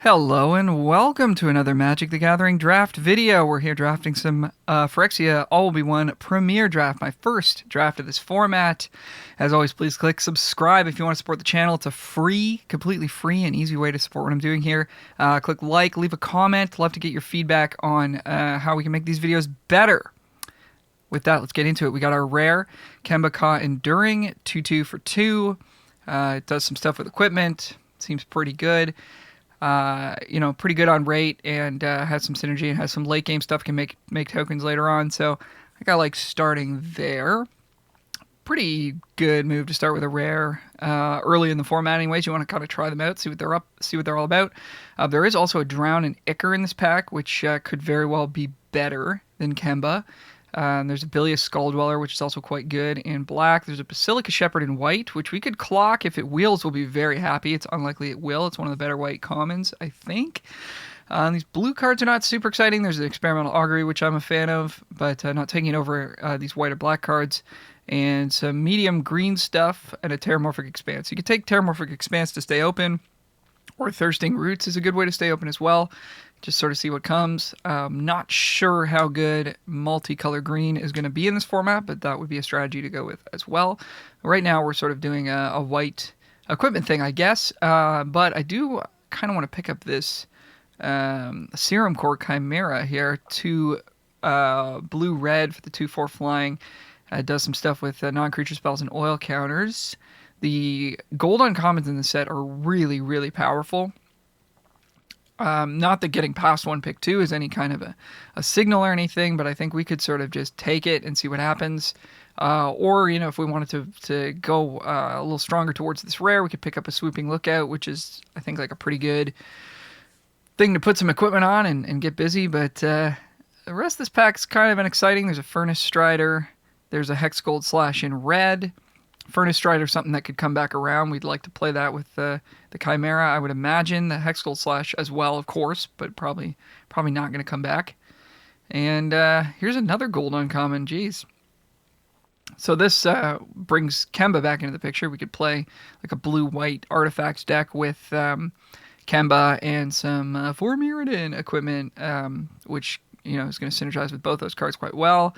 Hello and welcome to another Magic the Gathering draft video. We're here drafting some Phyrexia All-Will-Be-One Premier Draft, my first draft of this format. As always, please click subscribe if you want to support the channel. It's a free, completely free and easy way to support what I'm doing here. Click like, leave a comment. Love to get your feedback on how we can make these videos better. With that, let's get into it. We got our rare Kemba Enduring, 2/2 for 2. It does some stuff with equipment. Seems pretty good. Pretty good on rate and has some synergy and has some late game stuff, can make tokens later on. So I got like starting there. Pretty good move to start with a rare early in the format. Anyways, you want to kind of try them out, see what they're all about. There is also a Drown and Ichor in this pack, which could very well be better than Kemba. There's a Bilious Skull Dweller, which is also quite good in black. There's a Basilica Shepherd in white, which we could clock. If it wheels, we'll be very happy. It's unlikely it will. It's one of the better white commons, I think. These blue cards are not super exciting. There's an Experimental Augury, which I'm a fan of, but not taking over these white or black cards. And some medium green stuff and a Terramorphic Expanse. You could take Terramorphic Expanse to stay open, or Thirsting Roots is a good way to stay open as well. Just sort of see what comes. Not sure how good multicolor green is going to be in this format, but that would be a strategy to go with as well. Right now, we're sort of doing a white equipment thing, I guess. But I do kind of want to pick up this Serum Core Chimera here. 2 blue-red for the 2/4 flying. Does some stuff with non-creature spells and oil counters. The gold uncommons in the set are really, really powerful. Not that getting past 1 pick 2 is any kind of a signal or anything, but I think we could sort of just take it and see what happens. Or, if we wanted to go a little stronger towards this rare, we could pick up a Swooping Lookout, which is, I think, like a pretty good thing to put some equipment on and get busy. But the rest of this pack's kind of unexciting. There's a Furnace Strider. There's a Hexgold Slash in red. Furnace Strider, something that could come back around. We'd like to play that with the Chimera. I would imagine the Hexgold Slash as well, of course, but probably not going to come back. And here's another gold uncommon. Jeez. So this brings Kemba back into the picture. We could play like a blue-white artifacts deck with Kemba and some Mirrodin equipment, which is going to synergize with both those cards quite well.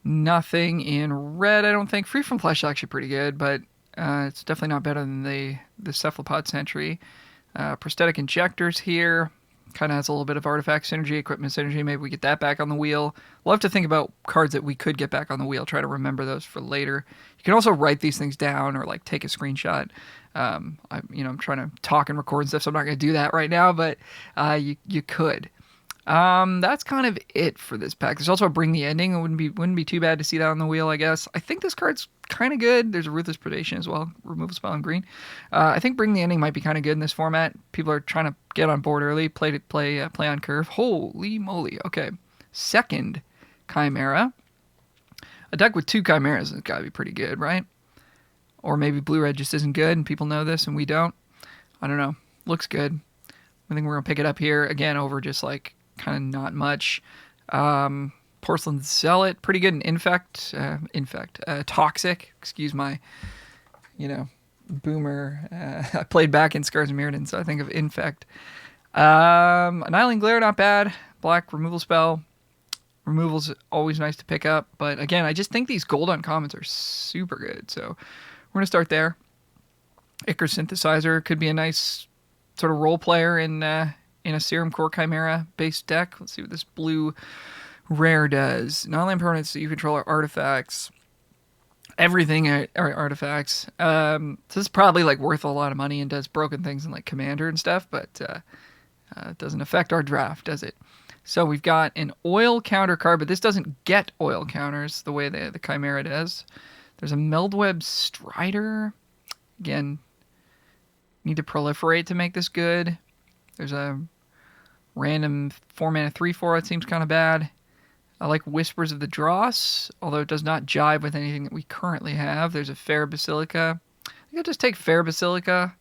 Nothing in red, I don't think. Free from Flesh is actually pretty good, but it's definitely not better than the Cephalopod Sentry. Prosthetic Injectors here. Kind of has a little bit of artifact synergy, equipment synergy. Maybe we get that back on the wheel. Love to think about cards that we could get back on the wheel. Try to remember those for later. You can also write these things down or like take a screenshot. I'm trying to talk and record stuff, so I'm not going to do that right now, but you could. That's kind of it for this pack. There's also a Bring the Ending. It wouldn't be too bad to see that on the wheel, I guess. I think this card's kind of good. There's a Ruthless Predation as well. Removal spell in green. I think Bring the Ending might be kind of good in this format. People are trying to get on board early. Play on curve. Holy moly. Okay. Second Chimera. A deck with 2 Chimeras has got to be pretty good, right? Or maybe blue-red just isn't good and people know this and we don't. I don't know. Looks good. I think we're going to pick it up here again over just like kind of not much. Porcelain Zealot, pretty good in Infect. Toxic, excuse my, boomer. I played back in Scars and Mirrodin, so I think of Infect. Annihilating Glare, not bad. Black removal spell. Removal's always nice to pick up, but again, I just think these gold uncommons are super good, so we're going to start there. Ichor Synthesizer could be a nice sort of role player in a Serum Core Chimera based deck. Let's see what this blue rare does. Non-land permanents that you control are artifacts. Everything are artifacts. So this is probably like worth a lot of money and does broken things in like Commander and stuff, but it doesn't affect our draft, does it? So we've got an oil counter card, but this doesn't get oil counters the way the Chimera does. There's a Meldweb Strider. Again, need to proliferate to make this good. There's a random 4-mana 3/4 that seems kind of bad. I like Whispers of the Dross, although it does not jive with anything that we currently have. There's a Fair Basilica. I think I'll just take Fair Basilica.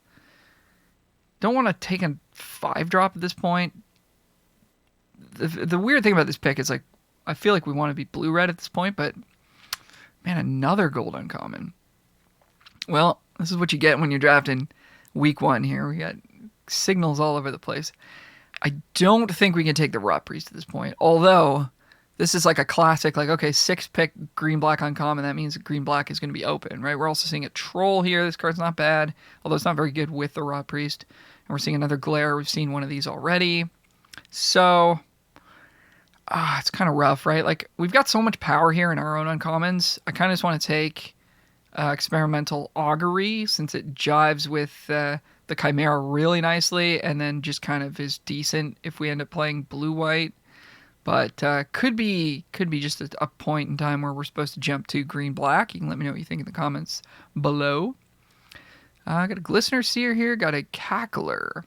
Don't want to take a 5-drop at this point. The weird thing about this pick is like I feel like we want to be blue-red at this point, but man, another gold uncommon. Well, this is what you get when you're drafting week 1 here. We got signals all over the place. I don't think we can take the Rot Priest at this point. Although, this is like a classic, like, okay, 6-pick green-black uncommon. That means green-black is going to be open, right? We're also seeing a Troll here. This card's not bad, although it's not very good with the Rot Priest. And we're seeing another Glare. We've seen one of these already. So, it's kind of rough, right? Like, we've got so much power here in our own uncommons. I kind of just want to take Experimental Augury, since it jives with the Chimera really nicely, and then just kind of is decent if we end up playing blue-white. But could be just a point in time where we're supposed to jump to green-black. You can let me know what you think in the comments below. I got a Glistener Seer here, got a Cackler.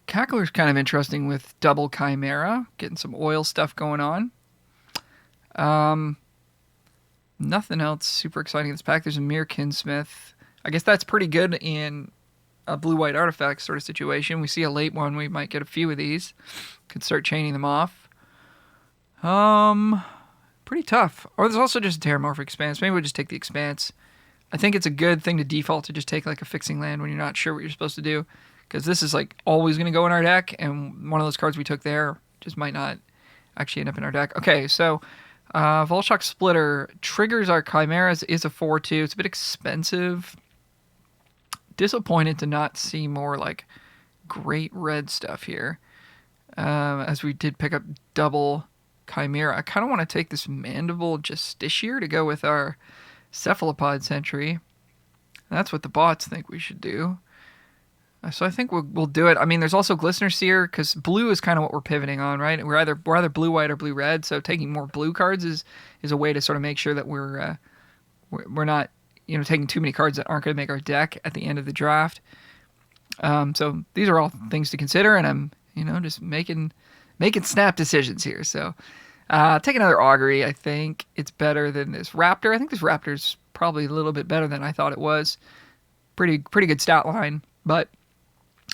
Cackler's kind of interesting with double Chimera, getting some oil stuff going on. Nothing else super exciting in this pack. There's a Mere Kinsmith. I guess that's pretty good in a blue-white artifact sort of situation. We see a late one, we might get a few of these. Could start chaining them off. Pretty tough. Or there's also just a Terramorphic Expanse. Maybe we'll just take the Expanse. I think it's a good thing to default to just take like a fixing land when you're not sure what you're supposed to do. Because this is like always going to go in our deck, and one of those cards we took there just might not actually end up in our deck. Okay, so Volshock Splitter triggers our Chimeras, is a 4/2. It's a bit expensive. Disappointed to not see more like great red stuff here, as we did pick up double Chimera. I kind of want to take this Mandible Justiciar to go with our Cephalopod Sentry. That's what the bots think we should do. So I think we'll do it. I mean, there's also Glistener Seer, because blue is kind of what we're pivoting on, right? We're either blue-white or blue-red, so taking more blue cards is a way to sort of make sure that we're not, taking too many cards that aren't going to make our deck at the end of the draft. So these are all things to consider, and I'm, just making snap decisions here. So take another Augury. I think it's better than this Raptor. I think this Raptor's probably a little bit better than I thought it was. Pretty good stat line, but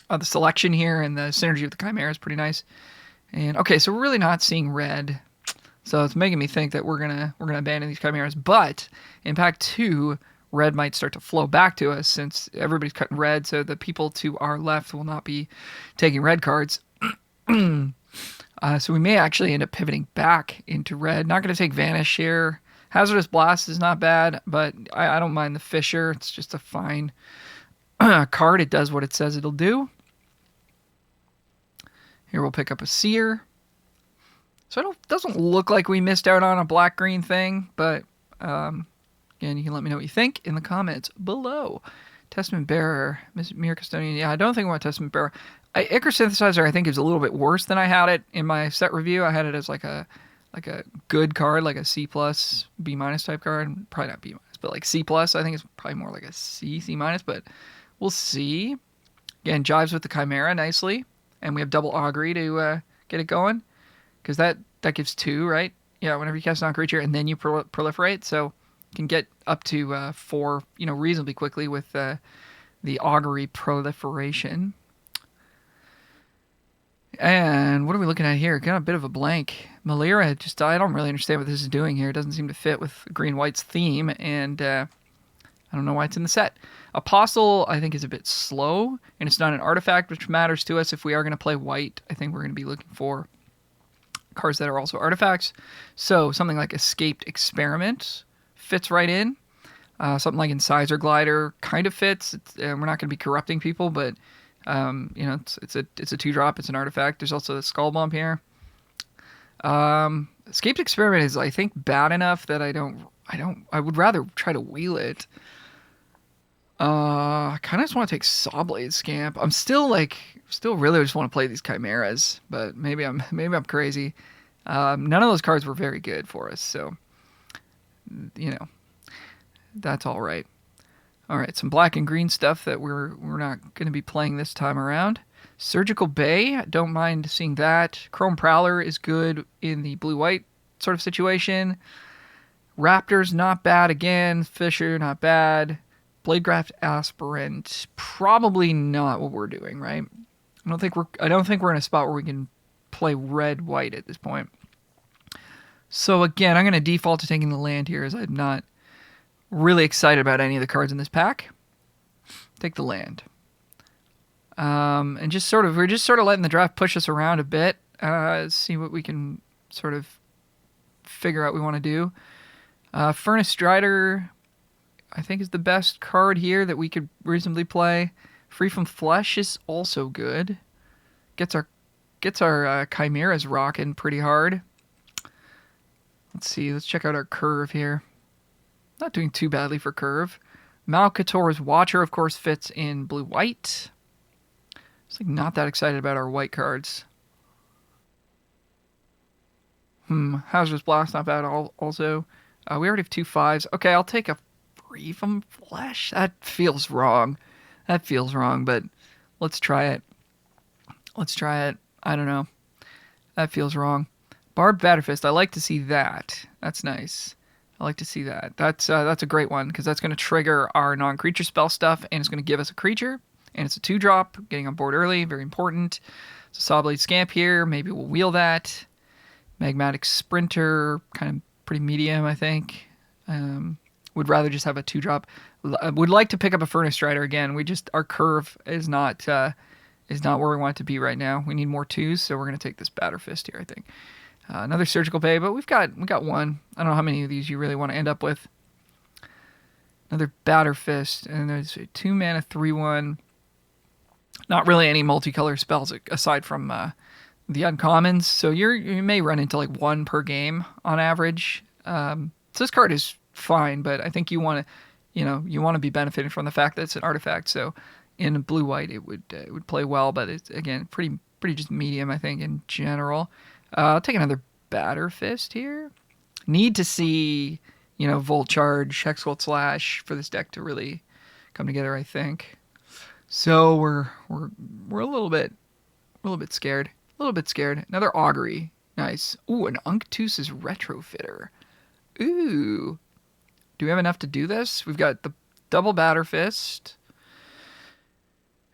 the selection here and the synergy with the Chimera is pretty nice. And okay, so we're really not seeing red, so it's making me think that we're gonna abandon these Chimeras. But in pack 2, red might start to flow back to us since everybody's cutting red, so the people to our left will not be taking red cards. So we may actually end up pivoting back into red. Not going to take Vanish here. Hazardous Blast is not bad, but I don't mind the Fissure. It's just a fine card. It does what it says it'll do. Here we'll pick up a Seer. So it doesn't look like we missed out on a black-green thing, but again, you can let me know what you think in the comments below. Testament Bearer, Mere Custodian. Yeah, I don't think I want Testament Bearer. Ichor Synthesizer, I think, is a little bit worse than I had it in my set review. I had it as like a good card, like a C+, B- type card. Probably not B-, but like C+. I think it's probably more like a C-, but we'll see. Again, jives with the Chimera nicely. And we have double Augury to get it going. Because that gives 2, right? Yeah, whenever you cast a non-creature and then you proliferate. So you can get up to 4, reasonably quickly with the Augury proliferation. And what are we looking at here? Got a bit of a blank. Malira, I don't really understand what this is doing here. It doesn't seem to fit with green-white's theme, and I don't know why it's in the set. Apostle, I think, is a bit slow, and it's not an artifact, which matters to us if we are going to play white. I think we're going to be looking for cards that are also artifacts. So something like Escaped Experiment fits right in. Something like Incisor Glider kind of fits. We're not going to be corrupting people, but it's a 2-drop. It's an artifact. There's also the Skull Bump here. Escaped Experiment is, I think, bad enough that I would rather try to wheel it. I kind of just want to take Sawblade Scamp. I'm still really just want to play these Chimeras, but maybe I'm crazy. None of those cards were very good for us, so that's all right. All right, some black and green stuff that we're not going to be playing this time around. Surgical Bay, don't mind seeing that. Chrome Prowler is good in the blue-white sort of situation. Raptor's not bad again. Fissure, not bad. Bladegraft Aspirant, probably not what we're doing, right? I don't think we're in a spot where we can play red-white at this point. So again, I'm going to default to taking the land here, as I'm not really excited about any of the cards in this pack. Take the land. And we're just sort of letting the draft push us around a bit, see what we can sort of figure out we want to do. Furnace Strider, I think, is the best card here that we could reasonably play. Free from Flesh is also good. Gets our Chimeras rocking pretty hard. Let's see. Let's check out our curve here. Not doing too badly for curve. Malcator's Watcher, of course, fits in blue-white. It's like not that excited about our white cards. Hazardous Blast, not bad also. We already have 2 5s. Okay, I'll take a Free from Flesh. That feels wrong. But let's try it. I don't know. That feels wrong. Barbed Batterfist, I like to see that. That's nice. I like to see that. That's a great one, because that's going to trigger our non-creature spell stuff, and it's going to give us a creature, and it's a 2-drop, getting on board early, very important. So Sawblade Scamp here, maybe we'll wheel that. Magmatic Sprinter, kind of pretty medium, I think. Would rather just have a 2-drop. Would like to pick up a Furnace Strider again. Our curve is not where we want it to be right now. We need more 2s, so we're going to take this Batterfist here, I think. Another Surgical Bay, but we got one. I don't know how many of these you really want to end up with. Another Batterfist, and there's a 2-mana 3/1. Not really any multicolor spells aside from the uncommons, so you may run into like 1 per game on average. So this card is fine, but I think you want to be benefiting from the fact that it's an artifact. So in blue-white, it would play well, but it's again pretty just medium, I think, in general. I'll take another Batterfist here. Need to see, Volt Charge, Hexcult Slash for this deck to really come together, I think. So we're a little bit scared. Another Augury. Nice. Ooh, an Unctuous' Retrofitter. Ooh. Do we have enough to do this? We've got the double Batterfist.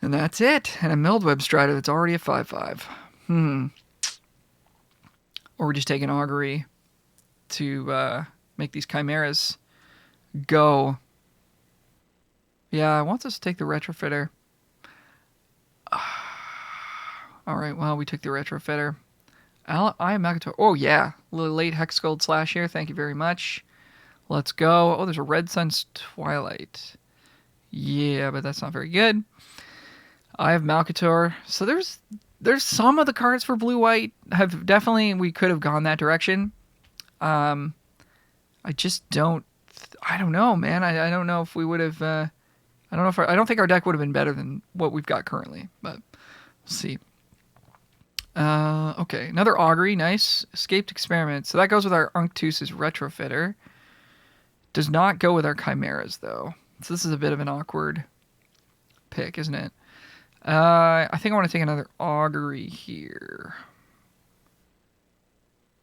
And that's it. And a Mildweb Strider that's already a 5/5. Or we're just taking Augury to make these Chimeras go. Yeah, it wants us to take the Retrofitter. All right, well, we took the Retrofitter. I am Magator. Oh, yeah. A little late Hexgold Slash here. Thank you very much. Let's go. Oh, there's a Red Sun's Twilight. Yeah, but that's not very good. I have Malcator. So there's some of the cards for blue-white have definitely, we could have gone that direction. I just don't, I don't know, man. I don't know if we would have, I don't think our deck would have been better than what we've got currently, but we'll see. Okay, another Augury, nice. Escaped Experiment. So that goes with our Unctuous' Retrofitter. Does not go with our Chimeras, though. So this is a bit of an awkward pick, isn't it? I think I want to take another Augury here.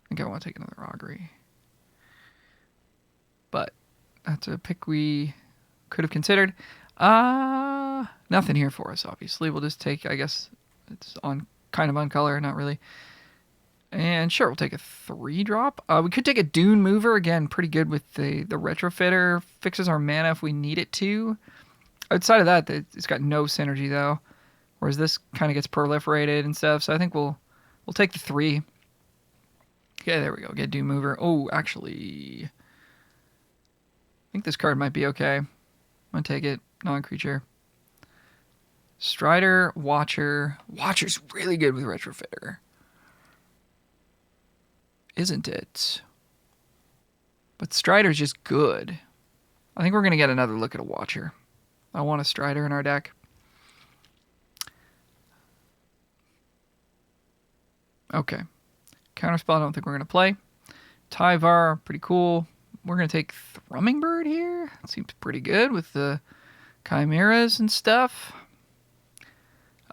I think I want to take another Augury. But that's a pick we could have considered. Nothing here for us, obviously. We'll just take, I guess, it's on kind of on color, not really. And sure, we'll take a 3-drop. We could take a Dune Mover, again, pretty good with the Retrofitter. Fixes our mana if we need it to. Outside of that, it's got no synergy, though. Whereas this kind of gets proliferated and stuff. So I think we'll take the 3. Okay, there we go. Get Dune Mover. Oh, actually, I think this card might be okay. I'm going to take it. Non-creature. Strider, Watcher. Watcher's really good with Retrofitter. Isn't it? But Strider's just good. I think we're going to get another look at a Watcher. I want a Strider in our deck. Okay. Counterspell, I don't think we're going to play. Tyvar, pretty cool. We're going to take Thrumming Bird here. It seems pretty good with the Chimeras and stuff.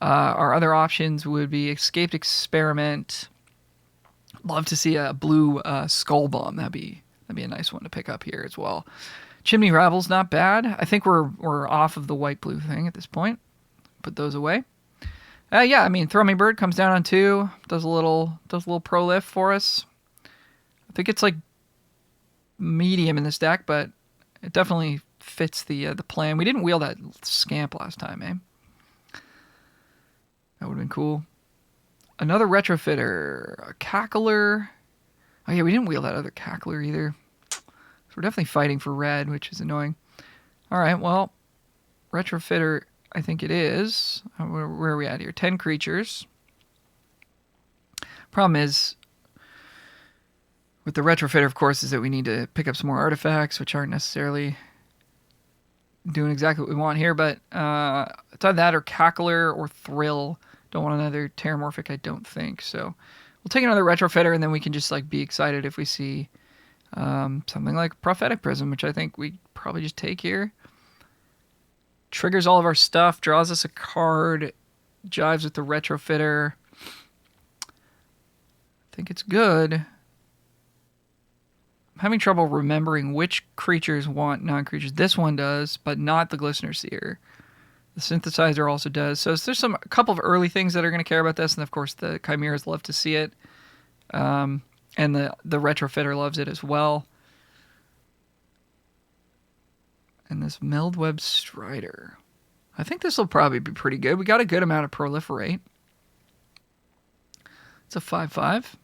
Our other options would be Escaped Experiment. Love to see a blue Skull Bomb. That'd be a nice one to pick up here as well. Chimney Ravel's not bad. I think we're off of the white-blue thing at this point. Put those away. Yeah, I mean, Thrumming Bird comes down on 2. Does a little prolif for us. I think it's like medium in this deck, but it definitely fits the plan. We didn't wheel that Scamp last time, eh? have been cool. Another retrofitter. A cackler. Oh yeah, we didn't wheel that other cackler either. So we're definitely fighting for red, which is annoying. All right, well, retrofitter, I think it is. Where are we at here? 10 creatures. Problem is, with the retrofitter, of course, is that we need to pick up some more artifacts, which aren't necessarily doing exactly what we want here. But it's either that or cackler or thrill. Don't want another terramorphic, I don't think. So we'll take another retrofitter, and then we can just like be excited if we see something like prophetic prism, which I think we probably just take here. Triggers all of our stuff, draws us a card, jives with the retrofitter. I think it's good. I'm having trouble remembering which creatures want non-creatures. This one does, but not the Glistener Seer. The synthesizer also does. So there's a couple of early things that are going to care about this, and of course the chimeras love to see it, and the retrofitter loves it as well. And this Meldweb Strider, I think this will probably be pretty good. We got a good amount of proliferate. It's a 5/5.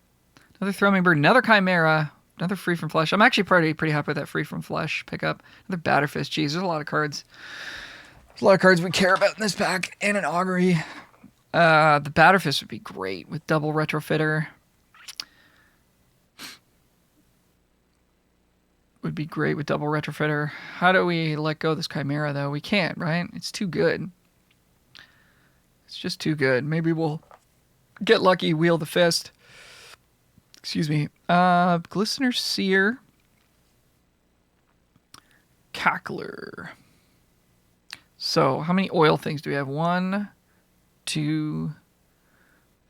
Another Thrumming Bird, another Chimera, another Free from Flesh. I'm actually pretty happy with that Free from Flesh pickup. Another Batterfist. Jeez, there's a lot of cards. There's a lot of cards we care about in this pack, and an Augury. The Batterfist would be great with double retrofitter. Would be great with double retrofitter. How do we let go of this Chimera, though? We can't, right? It's too good. It's just too good. Maybe we'll get lucky, wheel the fist. Excuse me. Glistener Seer. Cackler. So, how many oil things do we have? 1, 2,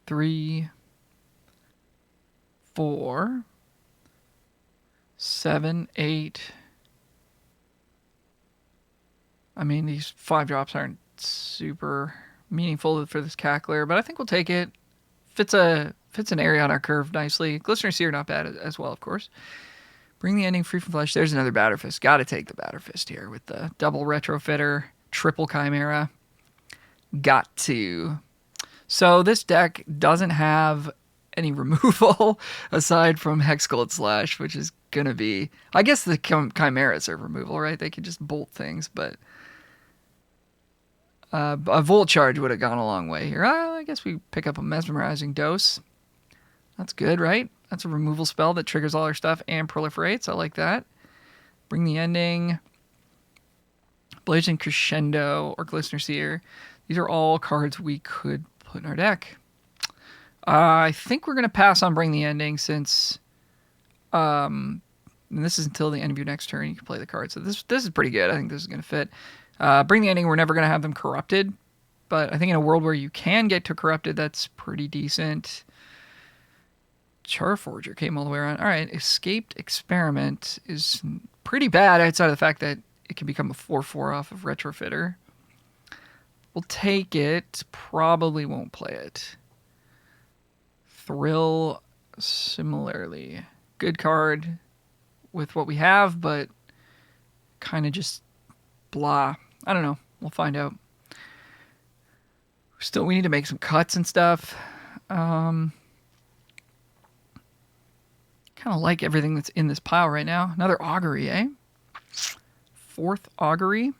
3, 4, 7, 8. I mean, these 5 drops aren't super meaningful for this cackler, but I think we'll take it. Fits an area on our curve nicely. Glistener Seer, not bad as well, of course. Bring the ending, Free from Flesh. There's another Batterfist. Got to take the Batterfist here with the double retrofitter. Triple Chimera. Got to. So this deck doesn't have any removal aside from Hexcult Slash, which is going to be... I guess the Chimeras are removal, right? They can just bolt things, but... a Volt Charge would have gone a long way here. I guess we pick up a Mesmerizing Dose. That's good, right? That's a removal spell that triggers all our stuff and proliferates. I like that. Bring the Ending... Blazing Crescendo or Glistener Seer. These are all cards we could put in our deck. I think we're going to pass on Bring the Ending since... and this is until the end of your next turn. You can play the card. So this is pretty good. I think this is going to fit. Bring the Ending, we're never going to have them corrupted. But I think in a world where you can get to corrupted, that's pretty decent. Charforger came all the way around. All right, Escaped Experiment is pretty bad outside of the fact that it can become a 4/4 off of Retrofitter. We'll take it. Probably won't play it. Thrill, similarly. Good card with what we have, but kind of just blah. I don't know. We'll find out. Still, we need to make some cuts and stuff. Kind of like everything that's in this pile right now. Another Augury, eh? 4th Augury.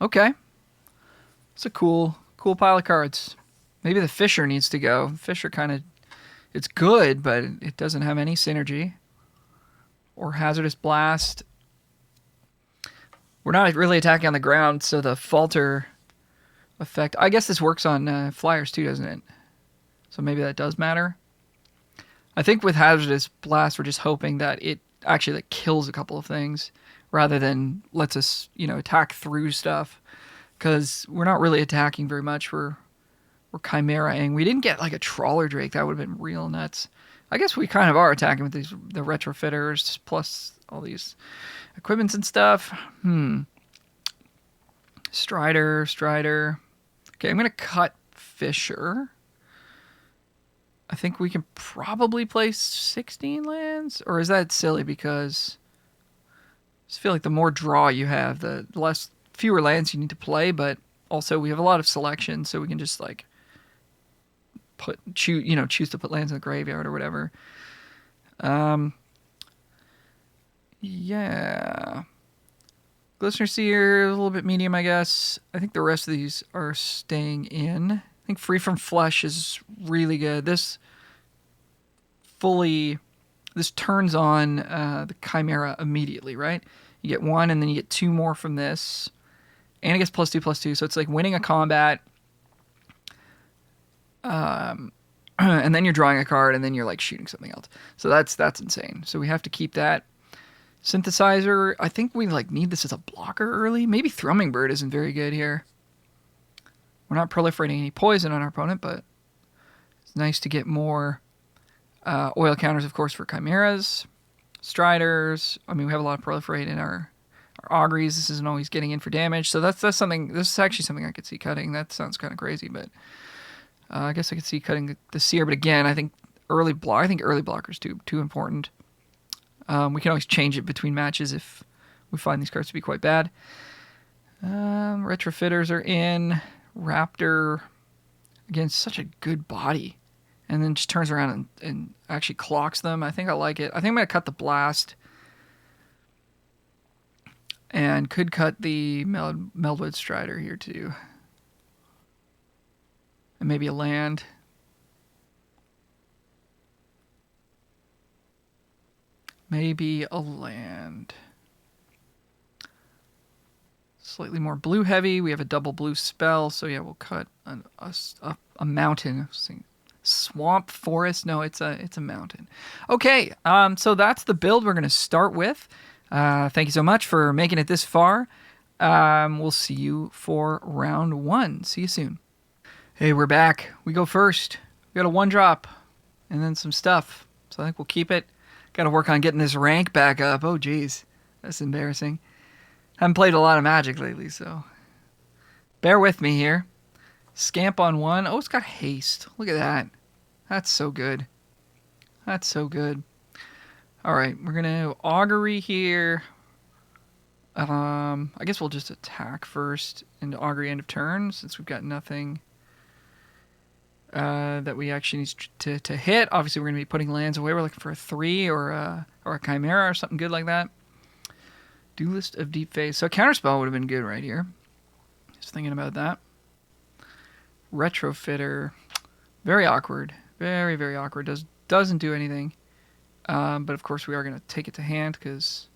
Okay. It's a cool pile of cards. Maybe the Fisher needs to go. Fisher kind of... It's good, but it doesn't have any synergy. Or Hazardous Blast. We're not really attacking on the ground, so the Falter effect... I guess this works on flyers too, doesn't it? So maybe that does matter. I think with Hazardous Blast, we're just hoping that it actually like kills a couple of things rather than lets us, attack through stuff. Because we're not really attacking very much. We're Chimera-ing. We didn't get like a Trawler Drake. That would have been real nuts. I guess we kind of are attacking with the Retrofitters plus all these equipments and stuff. Strider. Okay, I'm going to cut Fisher. I think we can probably play 16 lands? Or is that silly because... just feel like the more draw you have, the fewer lands you need to play, but also we have a lot of selection, so we can just like choose to put lands in the graveyard or whatever. Yeah. Glistener Seer, a little bit medium, I guess. I think the rest of these are staying in. I think Free from Flesh is really good. This turns on the Chimera immediately, right? You get 1, and then you get 2 more from this. And it gets +2/+2, so it's like winning a combat. And then you're drawing a card, and then you're like shooting something else. So that's insane. So we have to keep that. Synthesizer, I think we like need this as a blocker early. Maybe Thrumming Bird isn't very good here. We're not proliferating any poison on our opponent, but it's nice to get more oil counters, of course, for Chimeras, Striders. I mean, we have a lot of proliferate in our Auguries. This isn't always getting in for damage, so that's something. This is actually something I could see cutting. That sounds kind of crazy, but I guess I could see cutting the Seer. But again, I think early blockers too important. We can always change it between matches if we find these cards to be quite bad. Retrofitters are in. Raptor, again, such a good body. And then just turns around and actually clocks them. I think I like it. I think I'm going to cut the Blast. And could cut the Meldwood Strider here too. And maybe a land. Maybe a land. Slightly more blue heavy. We have a double blue spell, so yeah, we'll cut a mountain. Swamp forest? No, it's a mountain. Okay, so that's the build we're gonna start with. Thank you so much for making it this far. We'll see you for round 1. See you soon. Hey, we're back. We go first. We got a 1-drop and then some stuff. So I think we'll keep it. Got to work on getting this rank back up. Oh, geez. That's embarrassing. Haven't played a lot of Magic lately, so bear with me here. Scamp on 1. Oh, it's got haste. Look at that. That's so good. That's so good. All right, we're going to Augury here. I guess we'll just attack first into Augury end of turn, since we've got nothing that we actually need to hit. Obviously, we're going to be putting lands away. We're looking for a 3 or a Chimera or something good like that. Duelist of Deep Phase. So Counterspell would have been good right here. Just thinking about that. Retrofitter. Very awkward. Very, very awkward. Doesn't do anything. But of course, we are going to take it to hand because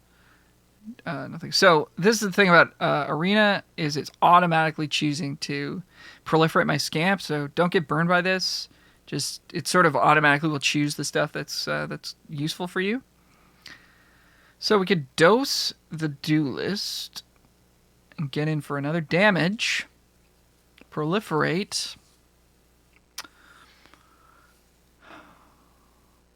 nothing. So this is the thing about Arena is it's automatically choosing to proliferate my Scamp. So don't get burned by this. Just it sort of automatically will choose the stuff that's useful for you. So we could dose the Duelist and get in for another damage. Proliferate.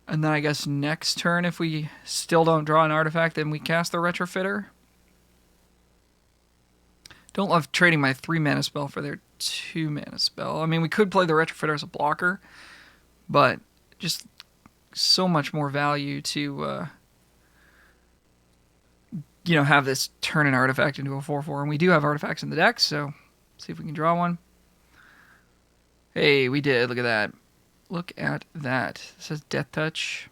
And then I guess next turn, if we still don't draw an artifact, then we cast the Retrofitter. Don't love trading my 3-mana spell for their 2-mana spell. I mean, we could play the Retrofitter as a blocker, but just so much more value to have this turn an artifact into a 4/4. And we do have artifacts in the deck, so see if we can draw one. Hey, we did. Look at that. Look at that. It says Death Touch.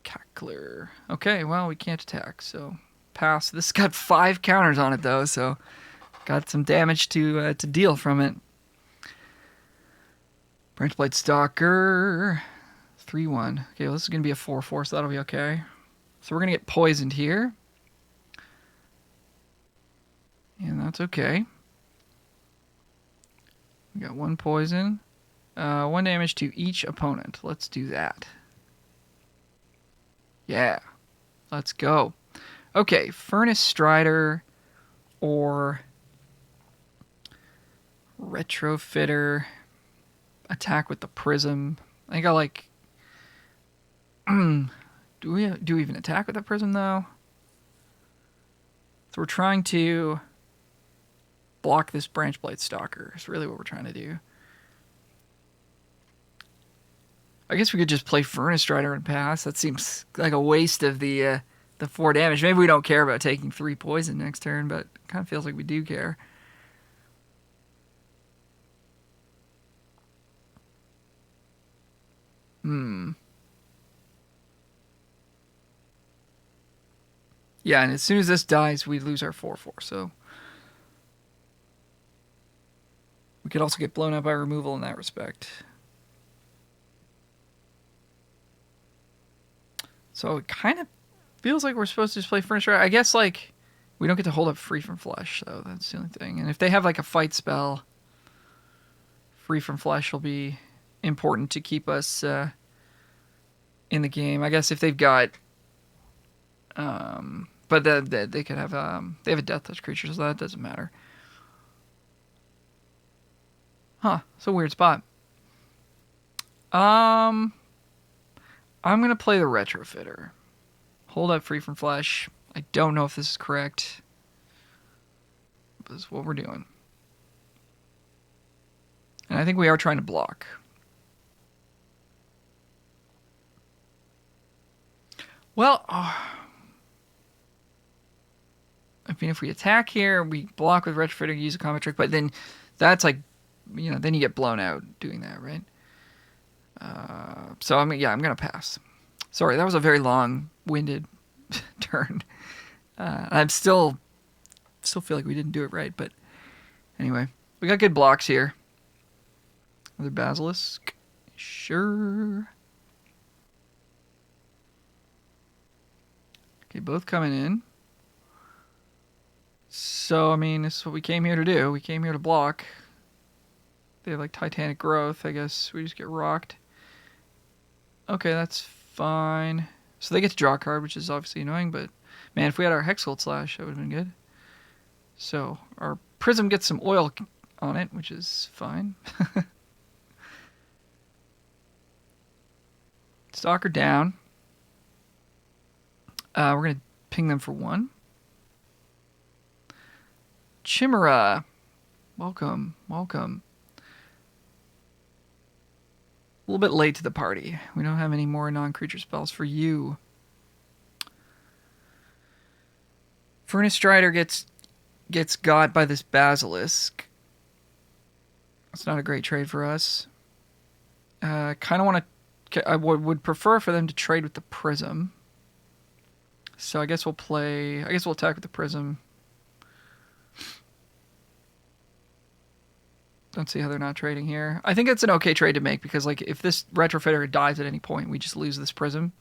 Cackler. Okay, well, we can't attack, so pass. This got 5 counters on it, though, so got some damage to deal from it. Branchblade Stalker. 3/1. Okay, well, this is going to be a 4/4, so that'll be okay. So we're going to get poisoned here. And that's okay. We got 1 poison. 1 damage to each opponent. Let's do that. Yeah. Let's go. Okay, Furnace Strider or Retrofitter. Attack with the Prism. I think I like... do we even attack with the Prism, though? So we're trying to block this Branchblade Stalker. Is really what we're trying to do. I guess we could just play Furnace Strider and pass. That seems like a waste of the 4 damage. Maybe we don't care about taking 3 poison next turn, but it kind of feels like we do care. Yeah, and as soon as this dies, we lose our 4/4. So we could also get blown up by removal in that respect. So it kind of feels like we're supposed to just play Furniture. I guess, like, we don't get to hold up Free from Flesh, though. That's the only thing. And if they have, like, a fight spell, Free from Flesh will be important to keep us in the game. I guess if they've got... but they could have... they have a Death Touch creature, so that doesn't matter. Huh. It's a weird spot. I'm going to play the Retrofitter. Hold up Free from Flesh. I don't know if this is correct. But this is what we're doing. And I think we are trying to block. Well, I mean, if we attack here, we block with Retrofitter, use a combat trick, but then that's like, you know, then you get blown out doing that, right? So, I mean, yeah, I'm going to pass. Sorry, that was a very long-winded turn. I'm still feel like we didn't do it right, but anyway. We got good blocks here. Another Basilisk. Sure. Okay, both coming in. So, I mean, this is what we came here to do. We came here to block. They have, like, Titanic Growth. I guess we just get rocked. Okay, that's fine. So they get to draw a card, which is obviously annoying, but man, if we had our Hexcult Slash, that would have been good. So our Prism gets some oil on it, which is fine. Stalker down. We're going to ping them for 1. Chimera. Welcome, welcome. A little bit late to the party. We don't have any more non-creature spells for you. Furnace Strider gets got by this Basilisk. It's not a great trade for us. Kind of want to... I would prefer for them to trade with the Prism. So I guess we'll play... I guess we'll attack with the Prism. Don't see how they're not trading here. I think it's an okay trade to make because, like, if this Retrofitter dies at any point, we just lose this Prism.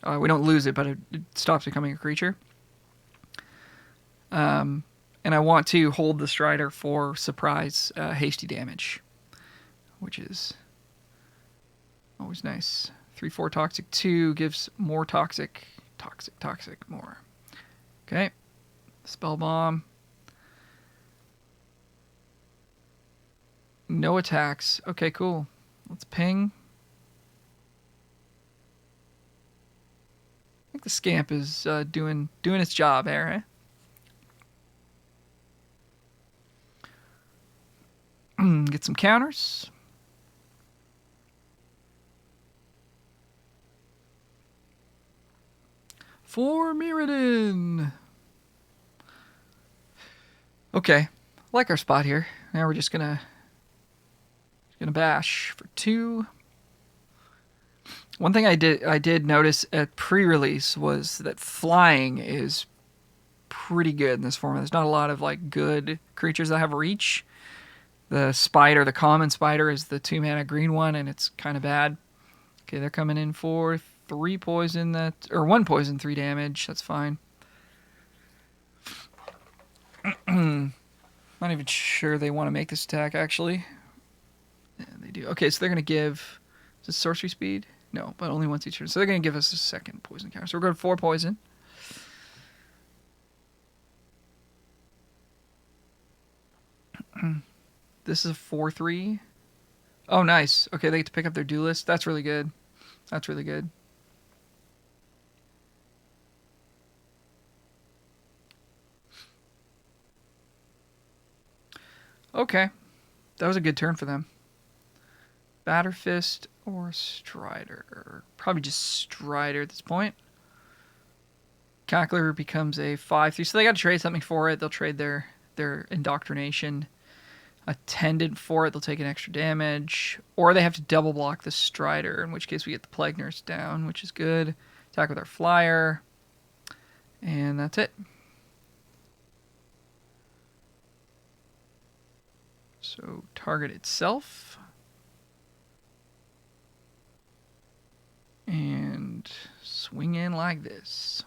We don't lose it, but it stops becoming a creature. And I want to hold the Strider for surprise hasty damage, which is always nice. 3/4 Toxic 2 gives more Toxic more. Okay. Spell Bomb. No attacks. Okay, cool. Let's ping. I think the Scamp is doing its job there, eh? Get some counters. For Mirrodin. Okay. Like our spot here. Now we're just gonna bash for 2. One thing I did notice at pre-release was that flying is pretty good in this format. There's not a lot of like good creatures that have reach. The spider, the common spider, is the 2-mana green one, and it's kind of bad. Okay, they're coming in for 3 poison, or 1 poison, 3 damage. That's fine. Not even sure they want to make this attack, actually. Yeah, they do. Okay, so they're going to give... Is this sorcery speed? No, but only once each turn. So they're going to give us a second poison counter. So we're going to 4 poison. This is a 4/3. Oh, nice. Okay, they get to pick up their duelist. That's really good. That's really good. Okay. That was a good turn for them. Batter Fist or Strider? Probably just Strider at this point. Cackler becomes a 5/3, so they got to trade something for it. They'll trade their Indoctrination. Attendant for it, they'll take an extra damage. Or they have to double block the Strider, in which case we get the Plague Nurse down, which is good. Attack with our Flyer. And that's it. So target itself. And swing in like this.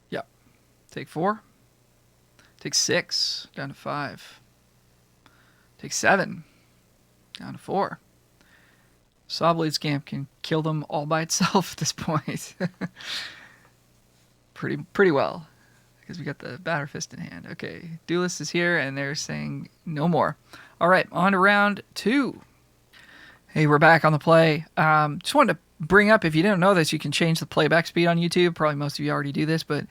Yep. Take 4. Take 6. Down to 5. Take 7. Down to 4. Sawblade Scamp can kill them all by itself at this point. pretty well. Because we got the Batter Fist in hand. Okay, Duelist is here, and they're saying no more. All right, on to round 2. Hey, we're back on the play. Just wanted to bring up, if you didn't know this, you can change the playback speed on YouTube. Probably most of you already do this, but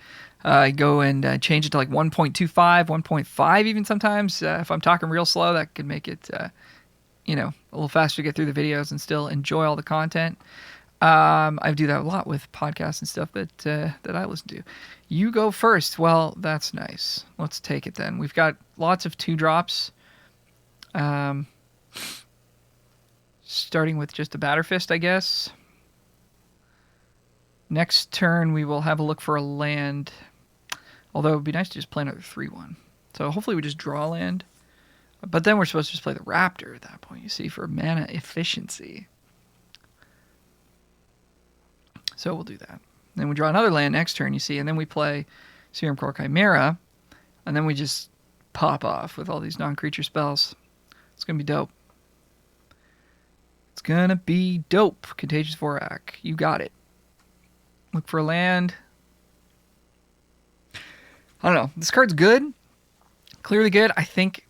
go and change it to like 1.25, 1.5 even sometimes. If I'm talking real slow, that could make it, a little faster to get through the videos and still enjoy all the content. I do that a lot with podcasts and stuff that I listen to. You go first. Well, that's nice. Let's take it then. We've got lots of 2-drops. Starting with just a Batter Fist, I guess. Next turn, we will have a look for a land. Although it would be nice to just play another 3/1. So hopefully we just draw a land. But then we're supposed to just play the Raptor at that point, you see, for mana efficiency. So we'll do that. Then we draw another land next turn, you see, and then we play Serum Core Chimera, and then we just pop off with all these non-creature spells. It's going to be dope. It's going to be dope. Contagious Vorak. You got it. Look for a land. I don't know. This card's good. Clearly good. I think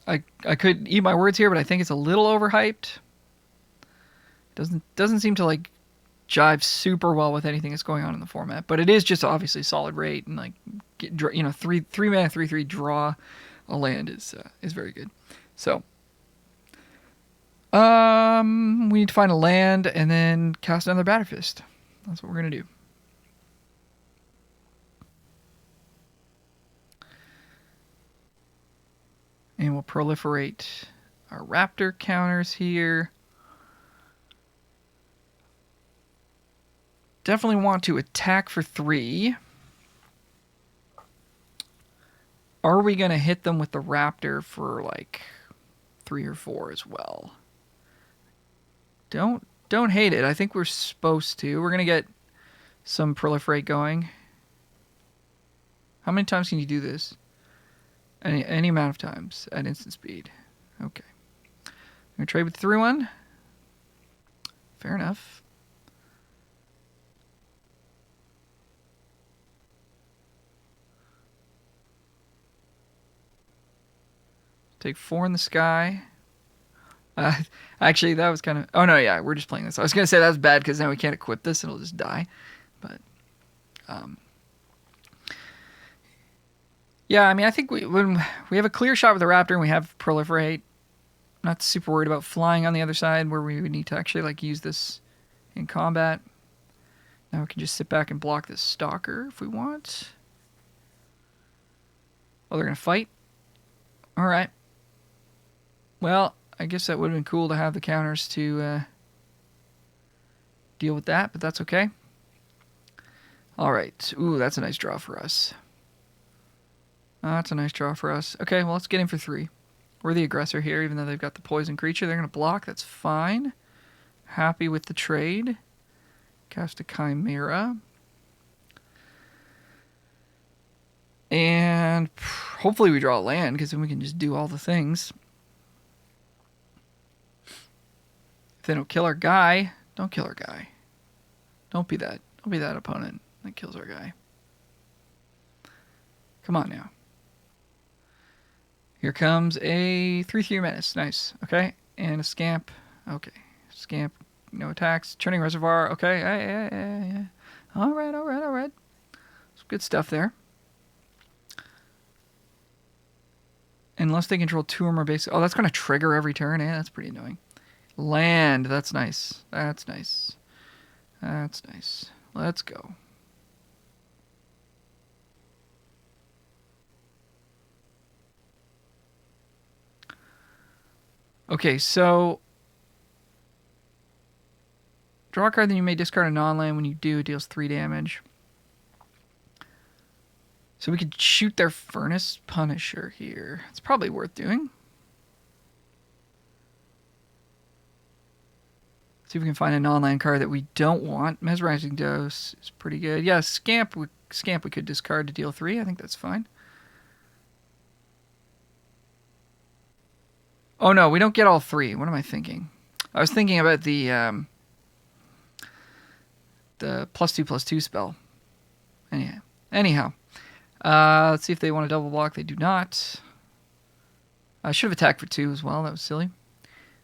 I could eat my words here, but I think it's a little overhyped. Doesn't seem to like jive super well with anything that's going on in the format, but it is just obviously solid rate, and like three mana 3/3 draw a land is very good. So we need to find a land and then cast another Batter Fist. That's what we're gonna do. And we'll proliferate our Raptor counters here. Definitely want to attack for 3. Are we going to hit them with the Raptor for like 3 or 4 as well? Don't hate it. I think we're supposed to. We're going to get some proliferate going. How many times can you do this? Any amount of times at instant speed. Okay. I'm going to trade with the 3/1. Fair enough. Take 4 in the sky. Actually, that was kind of... Oh, no, yeah, we're just playing this. I was going to say that was bad because now we can't equip this. It'll just die. But, yeah, I mean, I think when we have a clear shot with the Raptor and we have Proliferate, I'm not super worried about flying on the other side where we would need to actually, like, use this in combat. Now we can just sit back and block this Stalker if we want. Oh, they're going to fight? All right. Well, I guess that would have been cool to have the counters to deal with that, but that's okay. All right. Ooh, that's a nice draw for us. That's a nice draw for us. Okay, well, let's get in for 3. We're the aggressor here, even though they've got the poison creature. They're going to block. That's fine. Happy with the trade. Cast a Chimera. And hopefully we draw a land, because then we can just do all the things. If they don't kill our guy, don't kill our guy. Don't be that opponent that kills our guy. Come on now. Here comes a 3/3 menace. Nice. Okay. And a scamp. Okay. Scamp. No attacks. Churning Reservoir. Okay. Yeah. All right. Some good stuff there. Unless they control 2 or more basic. Oh, that's going to trigger every turn. Yeah, that's pretty annoying. Land. That's nice. That's nice. That's nice. Let's go. Okay, so draw a card, then you may discard a non-land. When you do, it deals 3 damage. So we could shoot their Furnace Punisher here. It's probably worth doing. See if we can find a non-land card that we don't want. Mesmerizing Dose is pretty good. Yeah, Scamp we could discard to deal 3. I think that's fine. Oh no, we don't get all 3. What am I thinking? I was thinking about the +2/+2 spell. Anyhow. Let's see if they want to double block. They do not. I should have attacked for 2 as well. That was silly.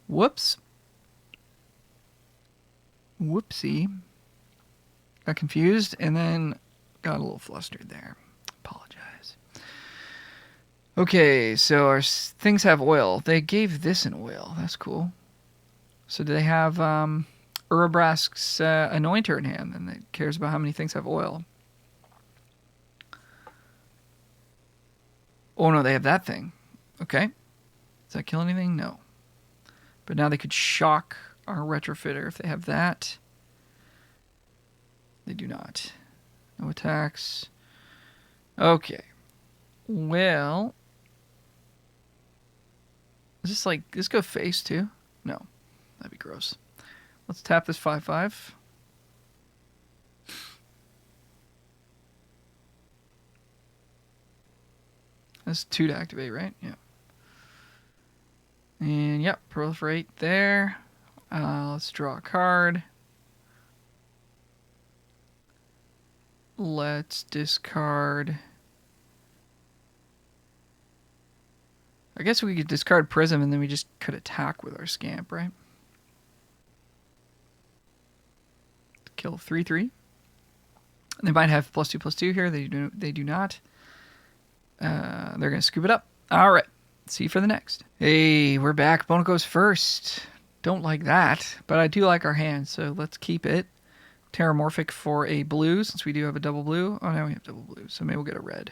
Whoops. Whoopsie. Got confused and then got a little flustered there. Apologize. Okay, so our things have oil. They gave this an oil. That's cool. So do they have Urabrask's Anointer in hand? And it cares about how many things have oil. Oh no, they have that thing. Okay. Does that kill anything? No. But now they could shock our Retrofitter if they have that. They do not. No attacks. Okay. Well. Is this like... Does this go face too? No. That'd be gross. Let's tap this 5/5. That's 2 to activate, right? Yeah. And, yep, proliferate there. Let's draw a card. Let's discard... I guess we could discard Prism and then we just could attack with our Scamp, right? Kill 3/3. They might have +2/+2 here. They do not. They're going to scoop it up. All right. See you for the next. Hey, we're back. Bono goes first. Don't like that, but I do like our hand, so let's keep it. Terramorphic for a blue, since we do have a double blue. Oh, now we have double blue, so maybe we'll get a red.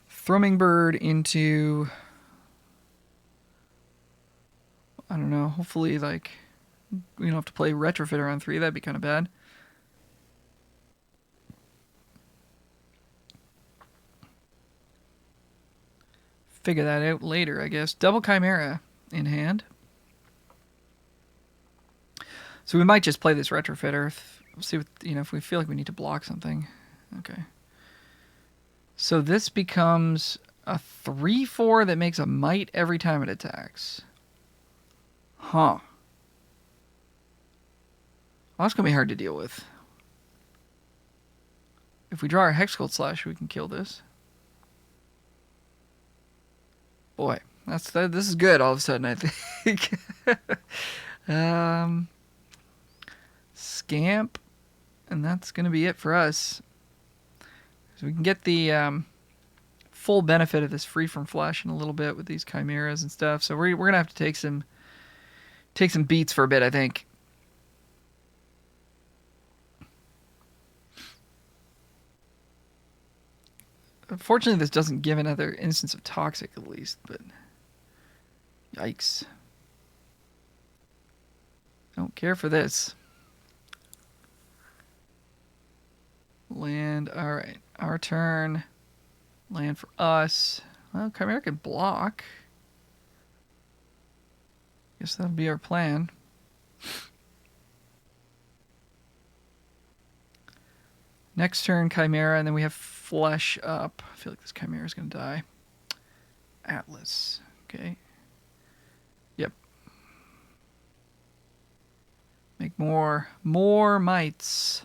Thrumming Bird into... I don't know. Hopefully, like, we don't have to play Retrofitter on 3. That'd be kind of bad. Figure that out later, I guess. Double Chimera in hand. So we might just play this Retrofitter. See what, if we feel like we need to block something. Okay. So this becomes a 3/4 that makes a might every time it attacks. Huh. Well, that's going to be hard to deal with. If we draw our Hexcult Slash, we can kill this. Boy, this is good all of a sudden, I think. Scamp, and that's going to be it for us. So we can get the full benefit of this free from flash in a little bit with these chimeras and stuff. So we're going to have to take some beats for a bit, I think. Unfortunately, this doesn't give another instance of Toxic, at least, but... Yikes. Don't care for this. Land, alright. Our turn. Land for us. Well, Chimera can block. Guess that'll be our plan. Next turn, Chimera, and then we have Flesh up. I feel like this Chimera is going to die. Atlas. Okay. Yep. Make more mites.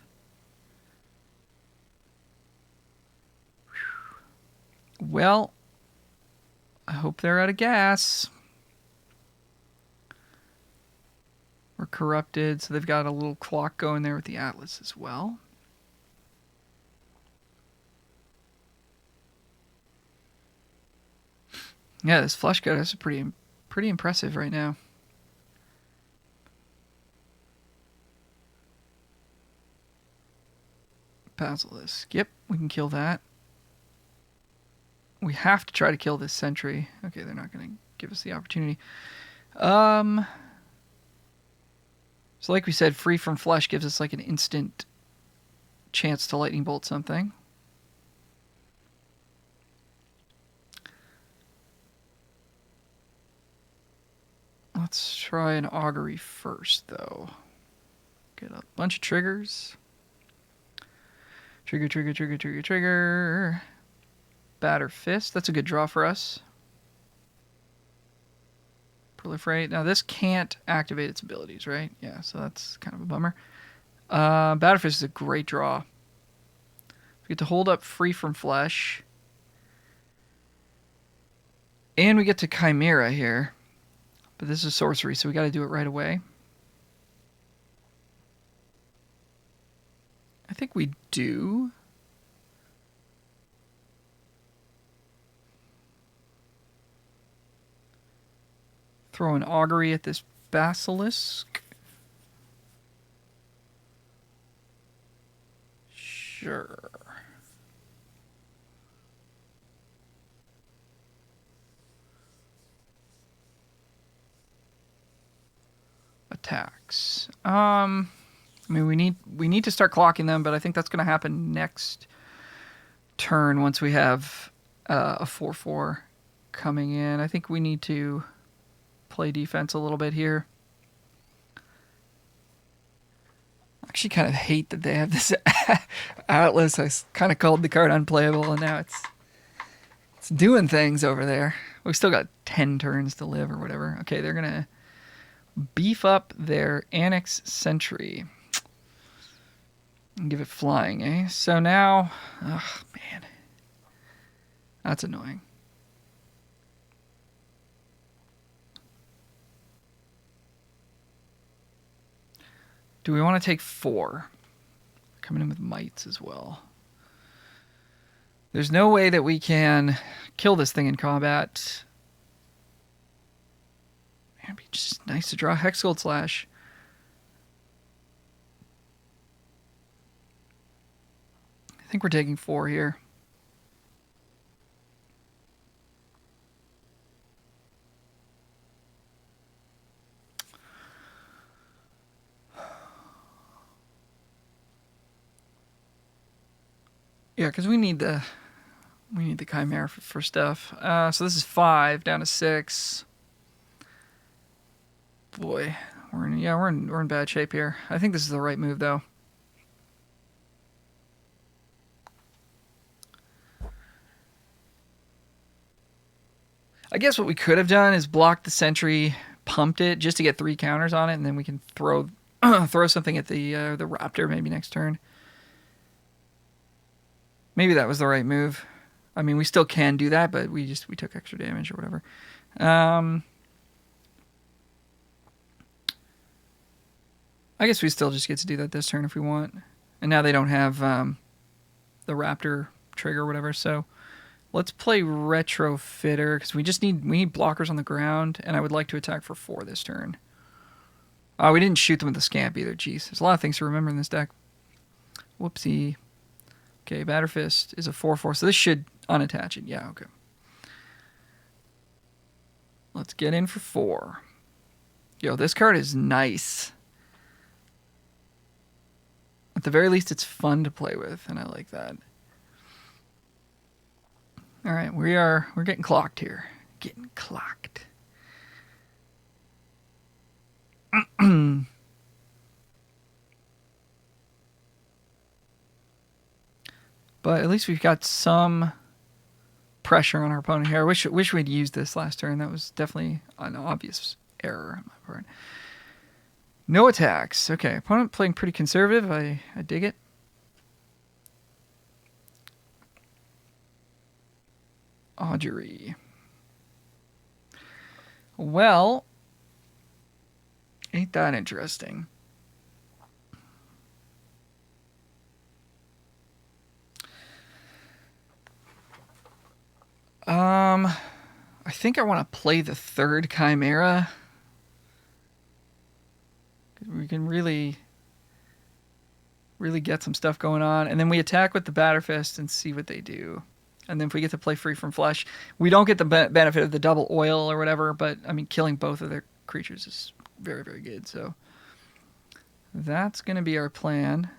Well, I hope they're out of gas. We're corrupted, so they've got a little clock going there with the Atlas as well. Yeah, this flesh code is pretty impressive right now. Basilisk. Yep, we can kill that. We have to try to kill this sentry. Okay, they're not going to give us the opportunity. So like we said, free from flesh gives us like an instant chance to lightning bolt something. Let's try an augury first, though. Get a bunch of triggers. Trigger, trigger, trigger, trigger, trigger. Batter fist. That's a good draw for us. Proliferate. Now this can't activate its abilities, right? Yeah, so that's kind of a bummer. Batter fist is a great draw. We get to hold up free from flesh. And we get to Chimera here. But this is sorcery, so we got to do it right away. I think we do. Throw an augury at this basilisk. Sure. Attacks. I mean, we need to start clocking them, but I think that's going to happen next turn once we have a 4/4 coming in. I think we need to play defense a little bit here. I actually kind of hate that they have this Atlas. I kind of called the card unplayable, and now it's doing things over there. We've still got 10 turns to live or whatever. Okay, they're going to beef up their Annex Sentry and give it flying, eh? So now, oh man, that's annoying. Do we want to take 4? Coming in with mites as well. There's no way that we can kill this thing in combat. Man, it'd be just nice to draw Hexgold Slash. I think we're taking 4 here. Yeah, because we need the Chimera for stuff. So this is 5 down to 6. Boy, we're in bad shape here. I think this is the right move though. I guess what we could have done is blocked the sentry, pumped it just to get 3 counters on it, and then we can throw throw something at the raptor maybe next turn. Maybe that was the right move. I mean, we still can do that, but we took extra damage or whatever. I guess we still just get to do that this turn if we want. And now they don't have the raptor trigger or whatever, so let's play Retrofitter, because we need blockers on the ground, and I would like to attack for 4 this turn. Oh, we didn't shoot them with the Scamp either. Jeez, there's a lot of things to remember in this deck. Whoopsie. Okay, Batter Fist is a 4/4, so this should unattach it. Yeah, okay. Let's get in for 4. Yo, this card is nice. At the very least, it's fun to play with, and I like that. All right, we're getting clocked here. Getting clocked. But at least we've got some pressure on our opponent here. I wish we'd used this last turn. That was definitely an obvious error on my part. No attacks. Okay, opponent playing pretty conservative. I dig it. Augury. Well, ain't that interesting? I think I want to play the third Chimera. We can really get some stuff going on. And then we attack with the Batterfist and see what they do. And then if we get to play Free from Flesh, we don't get the benefit of the double oil or whatever, but, I mean, killing both of their creatures is very, very good. So that's going to be our plan.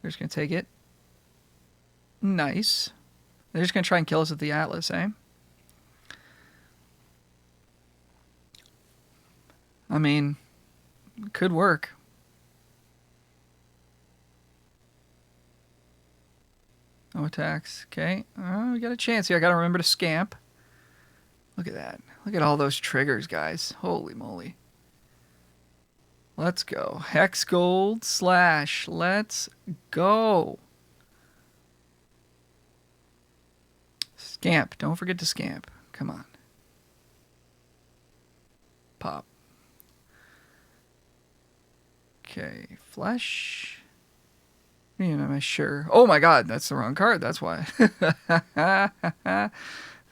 They're just going to take it. Nice. They're just going to try and kill us with the Atlas, eh? I mean, could work. No attacks. Okay. Oh, we got a chance here. I got to remember to scamp. Look at that. Look at all those triggers, guys. Holy moly. Let's go. Hex Gold Slash. Let's go. Scamp. Don't forget to scamp. Come on. Pop. Okay. Flesh. Am I sure? Oh my god, that's the wrong card. That's why.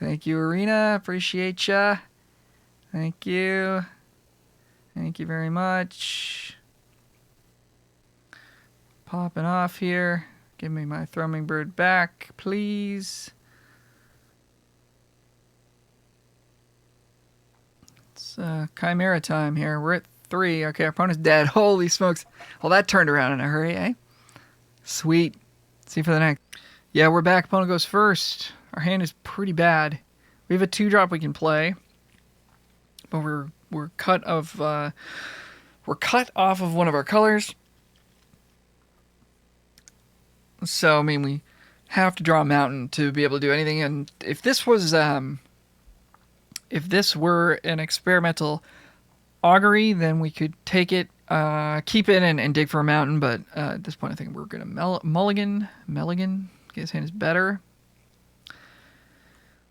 Thank you, Arena. Appreciate ya. Thank you. Thank you very much. Popping off here. Give me my Thrumming Bird back, please. It's Chimera time here. We're at 3. Okay, our opponent's dead. Holy smokes. Well, that turned around in a hurry, eh? Sweet. See you for the next. Yeah, we're back. Opponent goes first. Our hand is pretty bad. We have a 2-drop we can play, but we're cut off of one of our colors. So I mean, we have to draw a mountain to be able to do anything. And if this was if this were an experimental augury, then we could take it. Keep it and dig for a mountain, but at this point I think we're going to mulligan. His hand is better.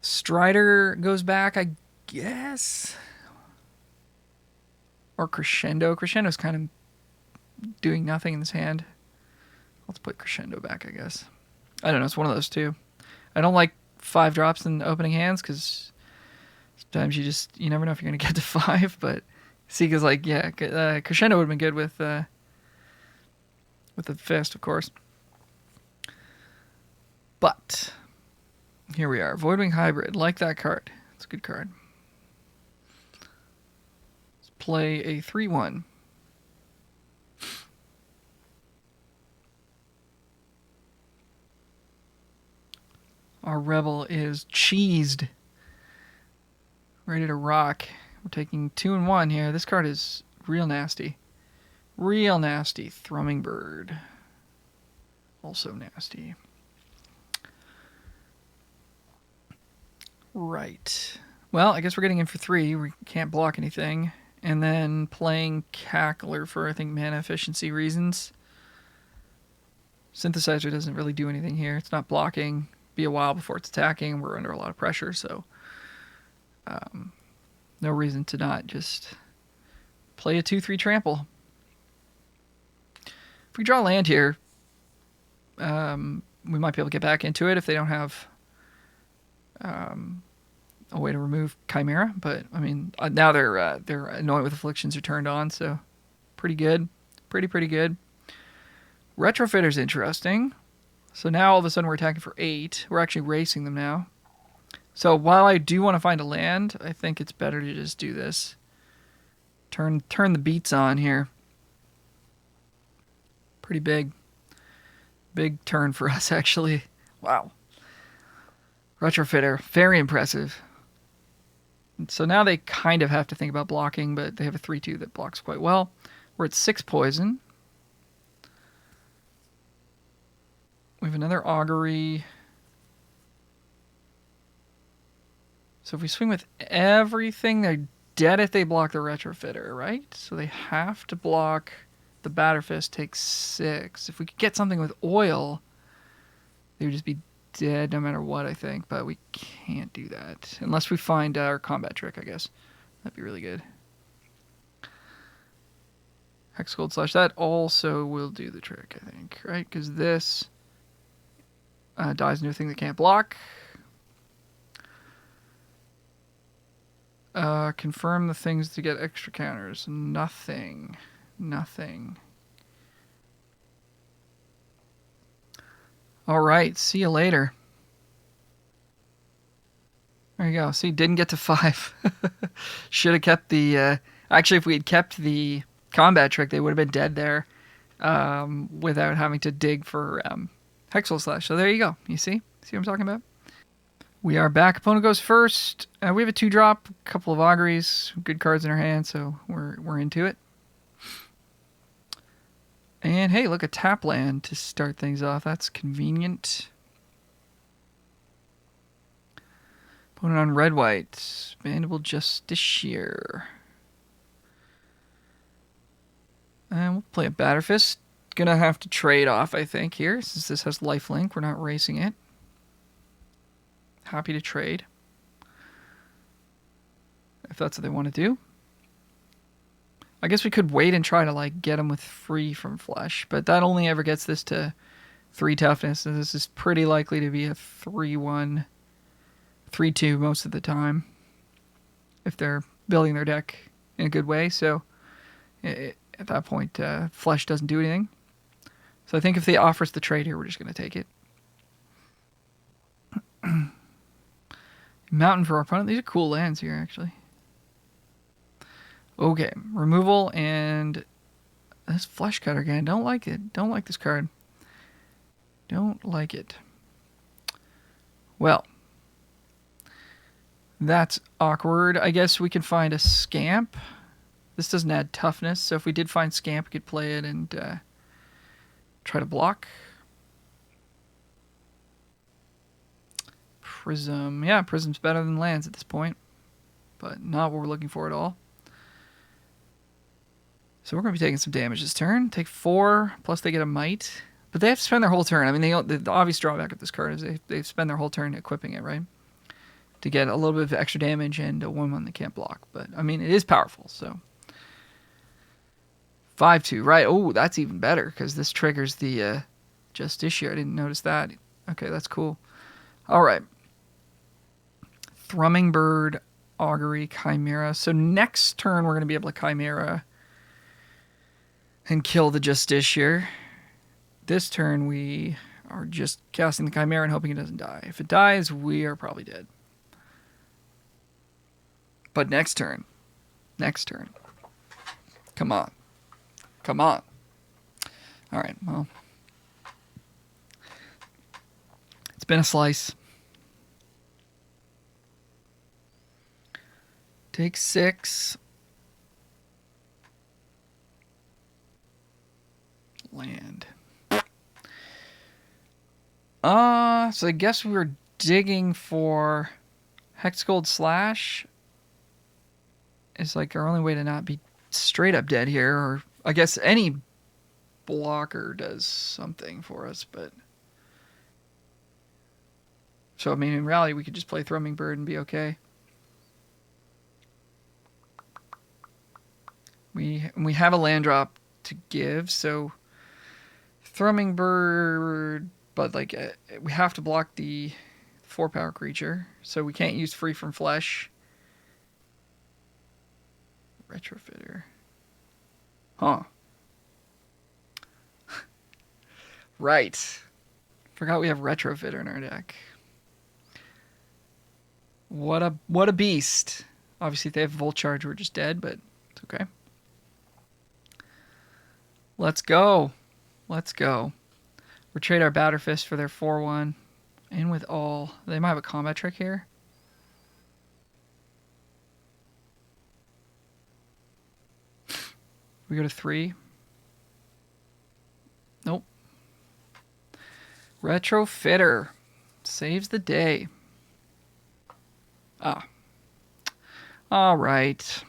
Strider goes back, I guess. Or Crescendo. Crescendo's kind of doing nothing in this hand. Let's put Crescendo back, I guess. I don't know, it's one of those two. I don't like 5 drops in opening hands, because sometimes you never know if you're going to get to 5, but Seaga's like, yeah, Crescendo would have been good with the fist, of course. But here we are. Voidwing Hybrid. Like that card. It's a good card. Let's play a 3/1. Our Rebel is cheesed. Ready to rock. We're taking 2 and 1 here. This card is real nasty. Real nasty. Thrumming Bird. Also nasty. Right. Well, I guess we're getting in for 3. We can't block anything. And then playing Cackler for, I think, mana efficiency reasons. Synthesizer doesn't really do anything here. It's not blocking. Be a while before it's attacking. We're under a lot of pressure, so no reason to not just play a 2/3 trample. If we draw land here, we might be able to get back into it if they don't have a way to remove Chimera. But I mean, now they're Annoyed with Afflictions are turned on, so pretty good, pretty good. Retrofitter's interesting. So now all of a sudden we're attacking for 8. We're actually racing them now. So while I do want to find a land, I think it's better to just do this. Turn the beats on here. Pretty big. Big turn for us, actually. Wow. Retrofitter. Very impressive. So now they kind of have to think about blocking, but they have a 3/2 that blocks quite well. We're at 6 poison. We have another augury. So if we swing with everything, they're dead if they block the Retrofitter, right? So they have to block the Batterfist, takes 6. If we could get something with oil, they would just be dead no matter what, I think. But we can't do that. Unless we find our combat trick, I guess. That'd be really good. Hex Gold Slash. That also will do the trick, I think, right? Because this dies into a thing that can't block. Confirm the things to get extra counters. Nothing. Nothing. All right. See you later. There you go. See, didn't get to 5. Should have kept the... actually, if we had kept the combat trick, they would have been dead there without having to dig for Hexal Slash. So there you go. You see? See what I'm talking about? We are back. Opponent goes first. We have a 2-drop, a couple of auguries, good cards in our hand, so we're into it. And hey, look, a tap land to start things off. That's convenient. Opponent on red-white. Mandible Justiciar. And we'll play a Batterfist. Gonna have to trade off, I think, here, since this has lifelink. We're not racing it. Happy to trade. If that's what they want to do. I guess we could wait and try to like get him with free from flesh, but that only ever gets this to 3 toughness, and this is pretty likely to be a 3-1, 3-2 most of the time if they're building their deck in a good way. So at that point, flesh doesn't do anything. So I think if they offer us the trade here, we're just going to take it. Mountain for our opponent. These are cool lands here, actually. Okay, removal and this Flesh Cutter again. Don't like it. Don't like this card. Don't like it. Well, that's awkward. I guess we can find a Scamp. This doesn't add toughness, so if we did find Scamp, we could play it and try to block. Prism. Yeah, Prism's better than lands at this point, but not what we're looking for at all. So we're going to be taking some damage this turn. Take 4, plus they get a Might. But they have to spend their whole turn. I mean, the obvious drawback of this card is they spend their whole turn equipping it, right? To get a little bit of extra damage and a 1/1 they can't block. But, I mean, it is powerful, so. 5/2, right. Oh, that's even better, because this triggers the Justiciar. I didn't notice that. Okay, that's cool. All right. Thrumming Bird, Augury, Chimera. So next turn we're going to be able to Chimera and kill the Justiciar. This turn we are just casting the Chimera and hoping it doesn't die. If it dies, we are probably dead. But next turn. Come on. Come on. All right, well. It's been a slice. Take 6. Land. So I guess we were digging for Hexgold Slash. It's like our only way to not be straight up dead here, or I guess any blocker does something for us, but so I mean in reality we could just play Thrumming Bird and be okay. We have a land drop to give, so Thrumming Bird, but like we have to block the 4-power creature, so we can't use free from flesh. Retrofitter. Huh. Right. Forgot we have Retrofitter in our deck. What a beast. Obviously if they have Volt Charge we're just dead, but it's okay. Let's go. Let's go. We'll trade our Batterfist for their 4/1. In with all. They might have a combat trick here. We go to 3. Nope. Retrofitter. Saves the day. Ah. All right.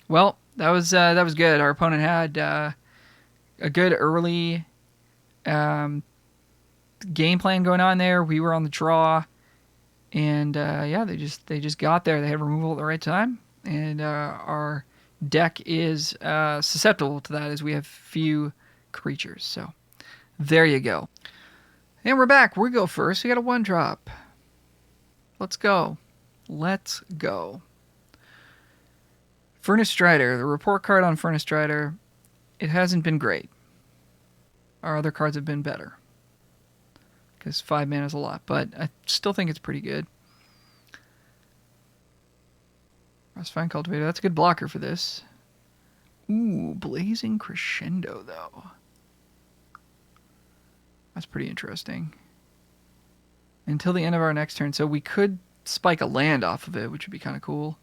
Well, that was good. Our opponent had a good early game plan going on there. We were on the draw, and yeah, they just got there. They had removal at the right time, and our deck is susceptible to that as we have few creatures. So there you go. And we're back. We go first. We got a 1-drop. Let's go. Let's go. Furnace Strider, the report card on Furnace Strider, it hasn't been great. Our other cards have been better. Because 5 mana is a lot, but I still think it's pretty good. Frostfang Cultivator, that's a good blocker for this. Ooh, Blazing Crescendo, though. That's pretty interesting. Until the end of our next turn, so we could spike a land off of it, which would be kind of cool.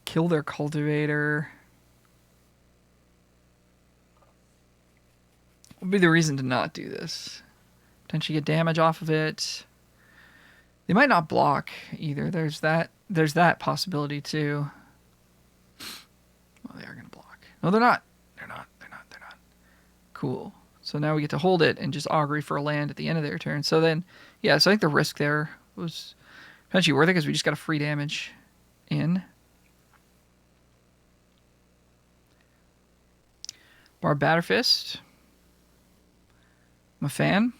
Kill their cultivator. What would be the reason to not do this? Potentially get damage off of it. They might not block either. There's that possibility too. Well, they are going to block. No, they're not. They're not. Cool. So now we get to hold it and just augury for a land at the end of their turn. So then, yeah, so I think the risk there was potentially worth it because we just got a free damage in. Barbatterfist. I'm a fan.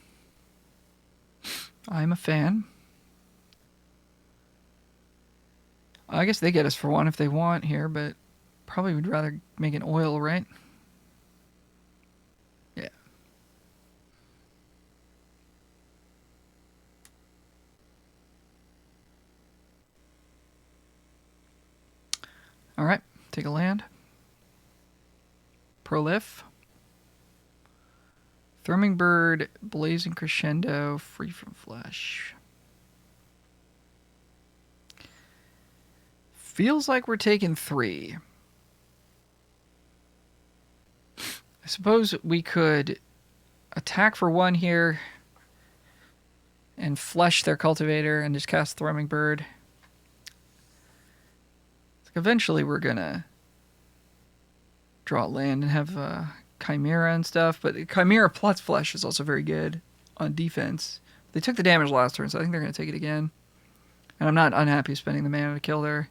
I'm a fan. I guess they get us for one if they want here, but probably would rather make an oil, right? Yeah. All right, take a land. Prolif. Thrumming Bird, Blazing Crescendo, Free from Flesh. Feels like we're taking 3. I suppose we could attack for 1 here and flesh their cultivator and just cast Thrumming Bird. Eventually we're gonna draw land and have Chimera and stuff, but Chimera plus Flesh is also very good on defense. They took the damage last turn, so I think they're going to take it again. And I'm not unhappy spending the mana to kill their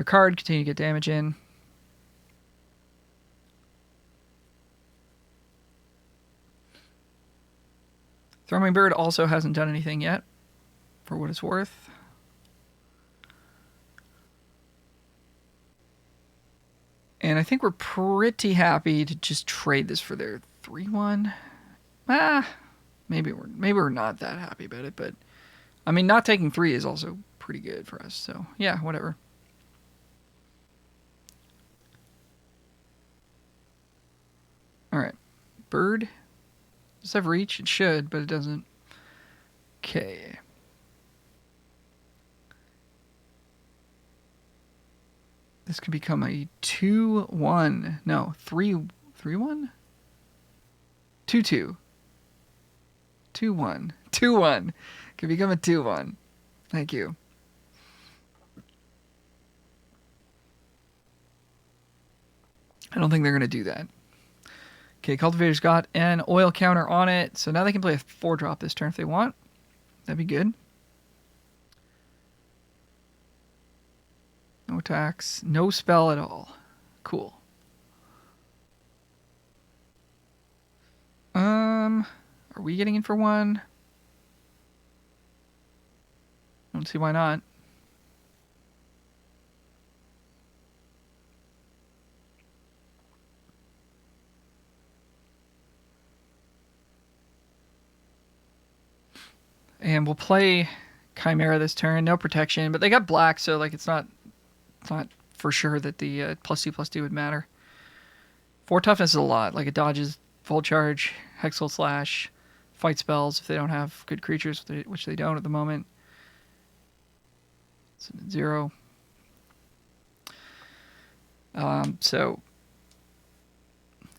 card, continue to get damage in. Thrumming Bird also hasn't done anything yet, for what it's worth. And I think we're pretty happy to just trade this for their 3/1. Maybe we're not that happy about it, but I mean, not taking 3 is also pretty good for us. So yeah, whatever. All right, Bird. Does it have reach? It should, but it doesn't. Okay. This could become a 2/1. No, 3/1? 2/2. 2/1. 2/1. Could become a 2/1. Thank you. I don't think they're going to do that. Okay, Cultivator's got an oil counter on it, so now they can play a 4-drop this turn if they want. That'd be good. No attacks, no spell at all. Cool. Are we getting in for 1? Don't see why not. And we'll play Chimera this turn. No protection, but they got black, so like it's not for sure that the +2/+2 would matter. 4 toughness is a lot. Like it dodges full charge, Hexal Slash, fight spells if they don't have good creatures, which they don't at the moment. It's 0. So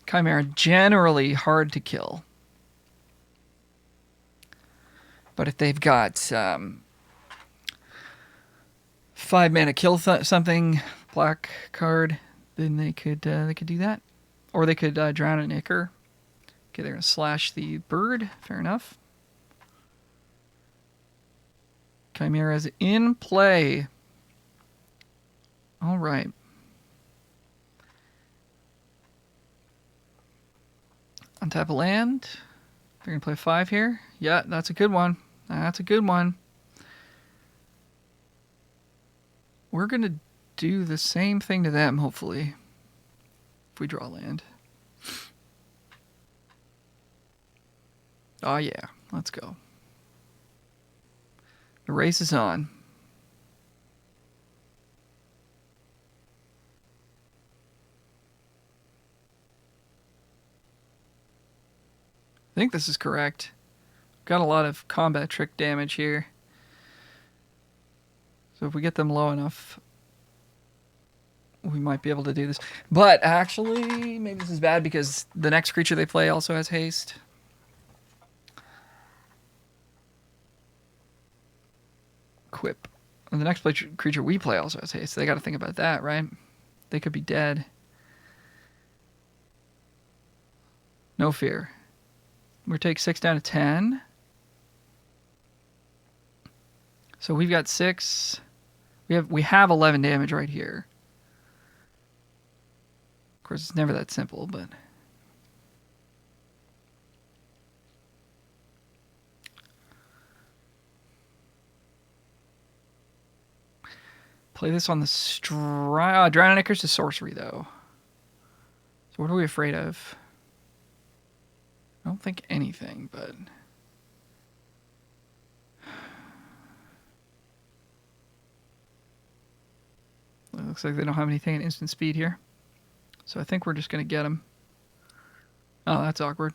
Chimera generally hard to kill. But if they've got 5 mana kill something black card, then they could do that, or they could drown an Ichor. Okay, they're gonna slash the bird. Fair enough. Chimera's in play. All right. Untap a land. They're going to play 5 here. Yeah, that's a good one. That's a good one. we're going to do the same thing to them, hopefully, if we draw land. Oh, yeah. Let's go. The race is on. I think this is correct. Got a lot of combat trick damage here. So if we get them low enough, we might be able to do this. But actually, maybe this is bad because the next creature they play also has haste. Quip. And the next creature we play also has haste. So they got to think about that, right? They could be dead. No fear. We take 6 down to 10. So we've got 6. We have 11 damage right here. Of course, it's never that simple, but play this on the Drown Icarus is sorcery, though. So what are we afraid of? I don't think anything, but it looks like they don't have anything at instant speed here. So I think we're just going to get them. Oh, that's awkward.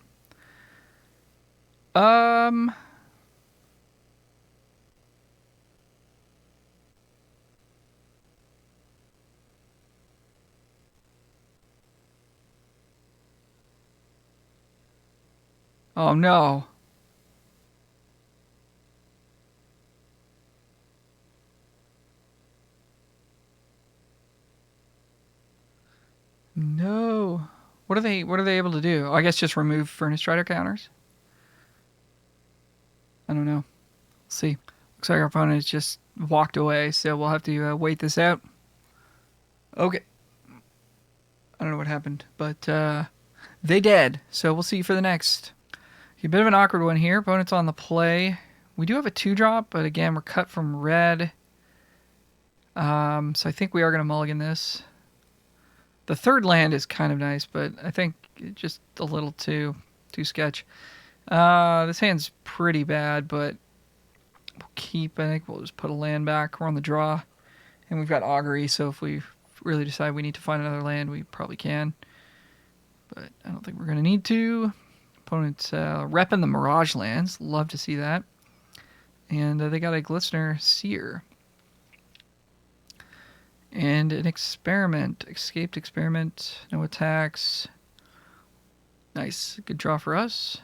Oh, no. No. What are they able to do? Oh, I guess just remove Furnace Strider counters? I don't know. Let's see. Looks like our opponent has just walked away, so we'll have to wait this out. Okay. I don't know what happened, but they dead. So we'll see you for the next. A bit of an awkward one here. Opponent's on the play. We do have a 2-drop, but again, we're cut from red. So I think we are going to mulligan this. The third land is kind of nice, but I think just a little too sketch. This hand's pretty bad, but we'll keep. I think we'll just put a land back. We're on the draw, and we've got Augury, so if we really decide we need to find another land, we probably can. But I don't think we're going to need to. Opponent's repping the Mirage lands. Love to see that. And they got a Glistener Seer. And an Experiment. Escaped Experiment. No attacks. Nice. Good draw for us.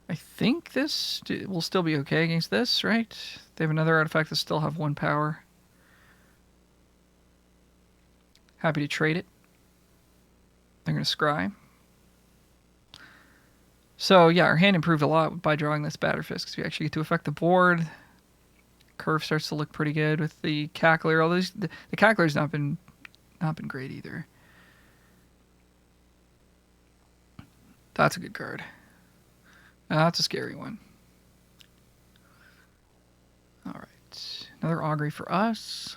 I think this will still be okay against this, right? They have another artifact that still have 1 power. Happy to trade it. They're going to scry. So, yeah, our hand improved a lot by drawing this Batterfist because we actually get to affect the board. Curve starts to look pretty good with the Cackler. Although the Cackler's not been great either. That's a good card. That's a scary one. All right. Another Augury for us.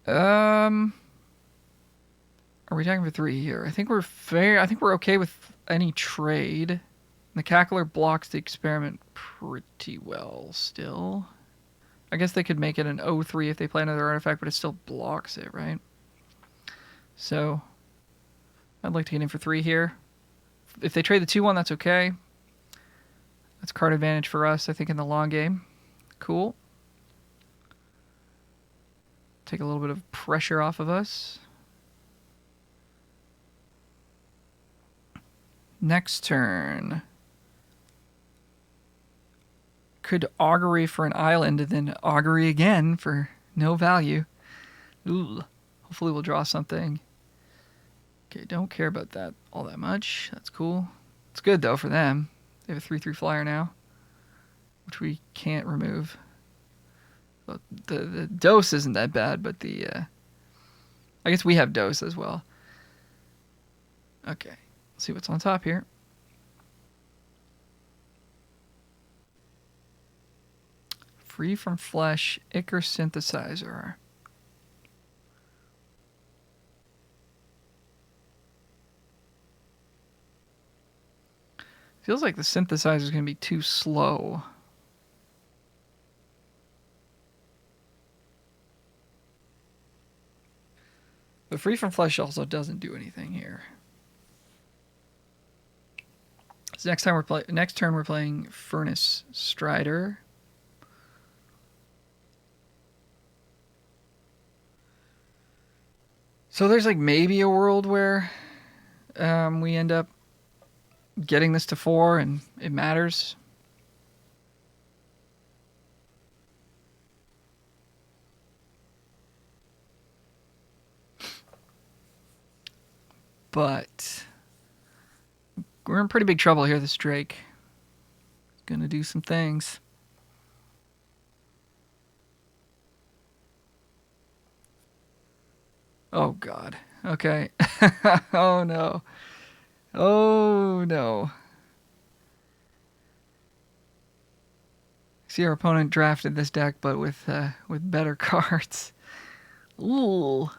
Are we talking for 3 here? I think we're fair. I think we're okay with any trade. The Cackler blocks the Experiment pretty well still. I guess they could make it an 0-3 if they play another artifact, but it still blocks it, right? So I'd like to get in for 3 here. If they trade the 2-1, that's okay. That's card advantage for us, I think, in the long game. Cool. Take a little bit of pressure off of us. Next turn. Could Augury for an island and then Augury again for no value. Ooh. Hopefully we'll draw something. Okay, don't care about that all that much. That's cool. It's good, though, for them. They have a 3/3 flyer now, which we can't remove. But the dose isn't that bad, but the... I guess we have dose as well. Okay. Let's see what's on top here. Free from Flesh, Ichor Synthesizer. Feels like the synthesizer is going to be too slow. But Free from Flesh also doesn't do anything here. So next turn we're playing Furnace Strider. So there's like maybe a world where we end up getting this to 4 and it matters. But we're in pretty big trouble here, this Drake. He's gonna do some things. Oh, God. Okay. Oh, no. Oh, no. See, our opponent drafted this deck, but with better cards. Ooh.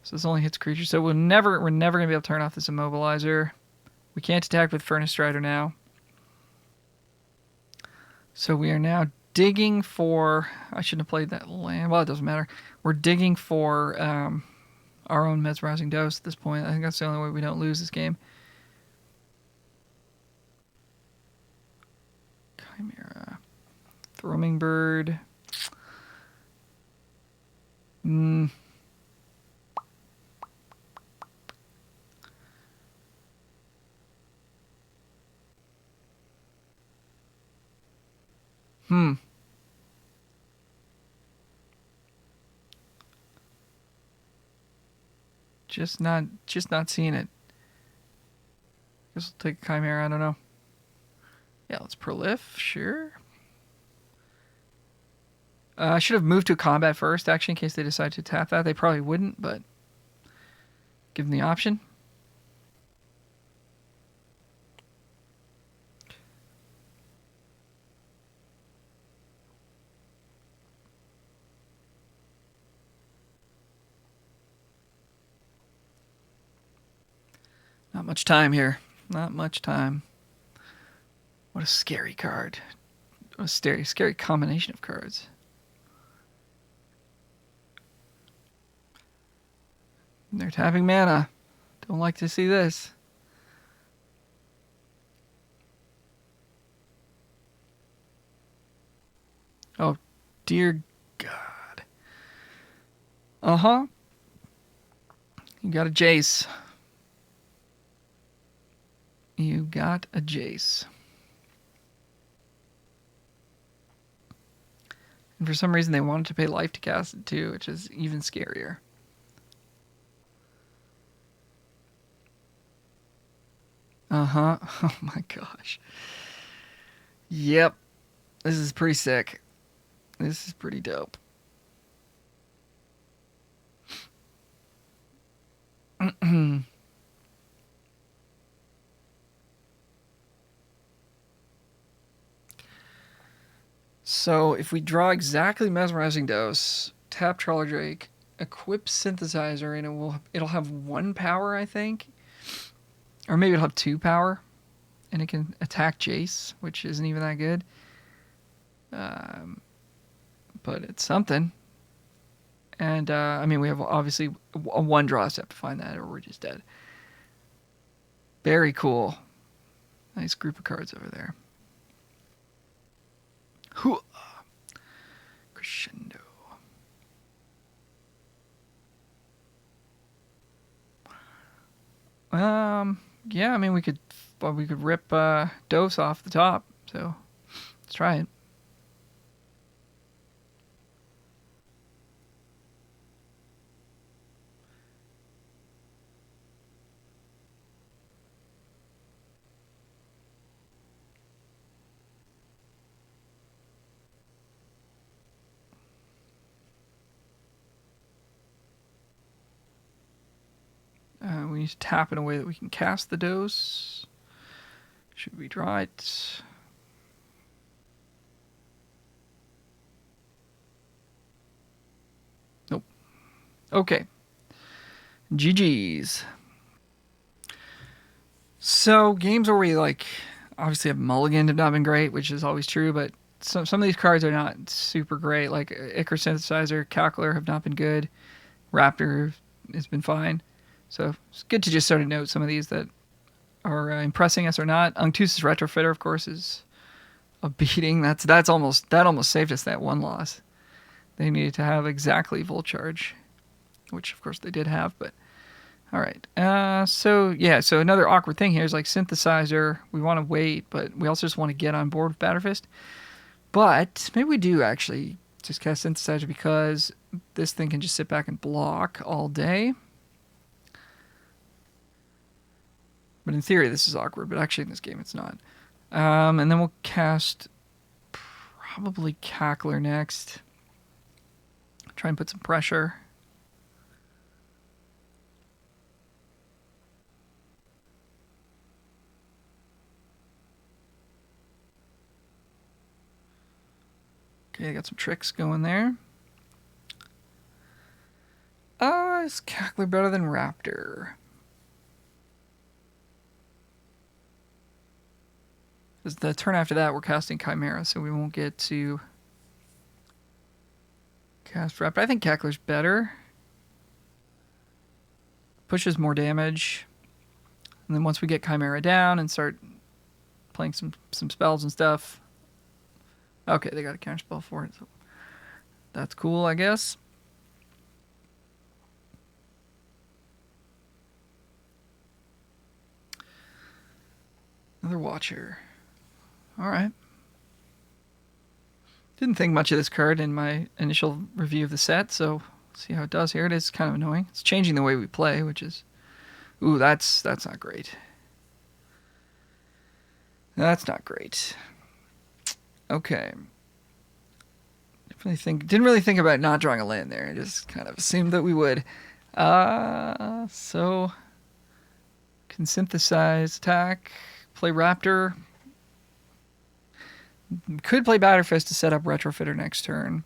So this only hits creatures. So we're never gonna be able to turn off this immobilizer. We can't attack with Furnace Strider now. So we are now digging for... I shouldn't have played that land. Well, it doesn't matter. We're digging for our own Mesmerizing Dose at this point. I think that's the only way we don't lose this game. Chimera. Thrumming Bird. Just not seeing it. Guess we'll take a Chimera, I don't know. Yeah, let's Prolif, sure. I should have moved to combat first, actually, in case they decide to tap that. They probably wouldn't, but give them the option. Not much time here. Not much time. What a scary card. What a scary combination of cards. They're tapping mana. Don't like to see this. Oh, dear God. Uh-huh. You got a Jace. You got a Jace. And for some reason they wanted to pay life to cast it too, which is even scarier. Uh-huh. Oh my gosh. Yep. This is pretty sick. This is pretty dope. So if we draw exactly Mesmerizing Dose, tap Trawler Drake, equip Synthesizer, and it'll have 1 power, I think. Or maybe it'll have 2 power. And it can attack Jace, which isn't even that good. But it's something. And, I mean, we have obviously a 1 draw step to find that, or we're just dead. Very cool. Nice group of cards over there. Crescendo. Yeah, I mean, we could rip Dose off the top, so let's try it. We need to tap in a way that we can cast the dose. Should we draw it? Nope. Okay. GG's. So games where we like obviously have mulligan have not been great, which is always true, but some of these cards are not super great. Like Ichor Synthesizer, Calcular have not been good. Raptor has been fine. So it's good to just sort of note some of these that are impressing us or not. Unctuous' Retrofitter, of course, is a beating. That almost saved us that one loss. They needed to have exactly Volcharge, which of course they did have, but all right. So another awkward thing here is like Synthesizer. We want to wait, but we also just want to get on board with Batterfist. But maybe we do actually just cast Synthesizer because this thing can just sit back and block all day. But in theory, this is awkward, but actually in this game, it's not. And then we'll cast probably Cackler next. Try and put some pressure. Okay, I got some tricks going there. Is Cackler better than Raptor? Because the turn after that, we're casting Chimera, so we won't get to cast Raptor. I think Cackler's better. Pushes more damage. And then once we get Chimera down and start playing some spells and stuff. Okay, they got a counterspell for it, so that's cool, I guess. Another Watcher. All right. Didn't think much of this card in my initial review of the set, so let's see how it does here. It is kind of annoying. It's changing the way we play, which is... Ooh, that's not great. That's not great. Okay. Didn't really think about not drawing a land there. I just kind of assumed that we would. So... Can synthesize attack, play Raptor... Could play Batterfist to set up Retrofitter next turn.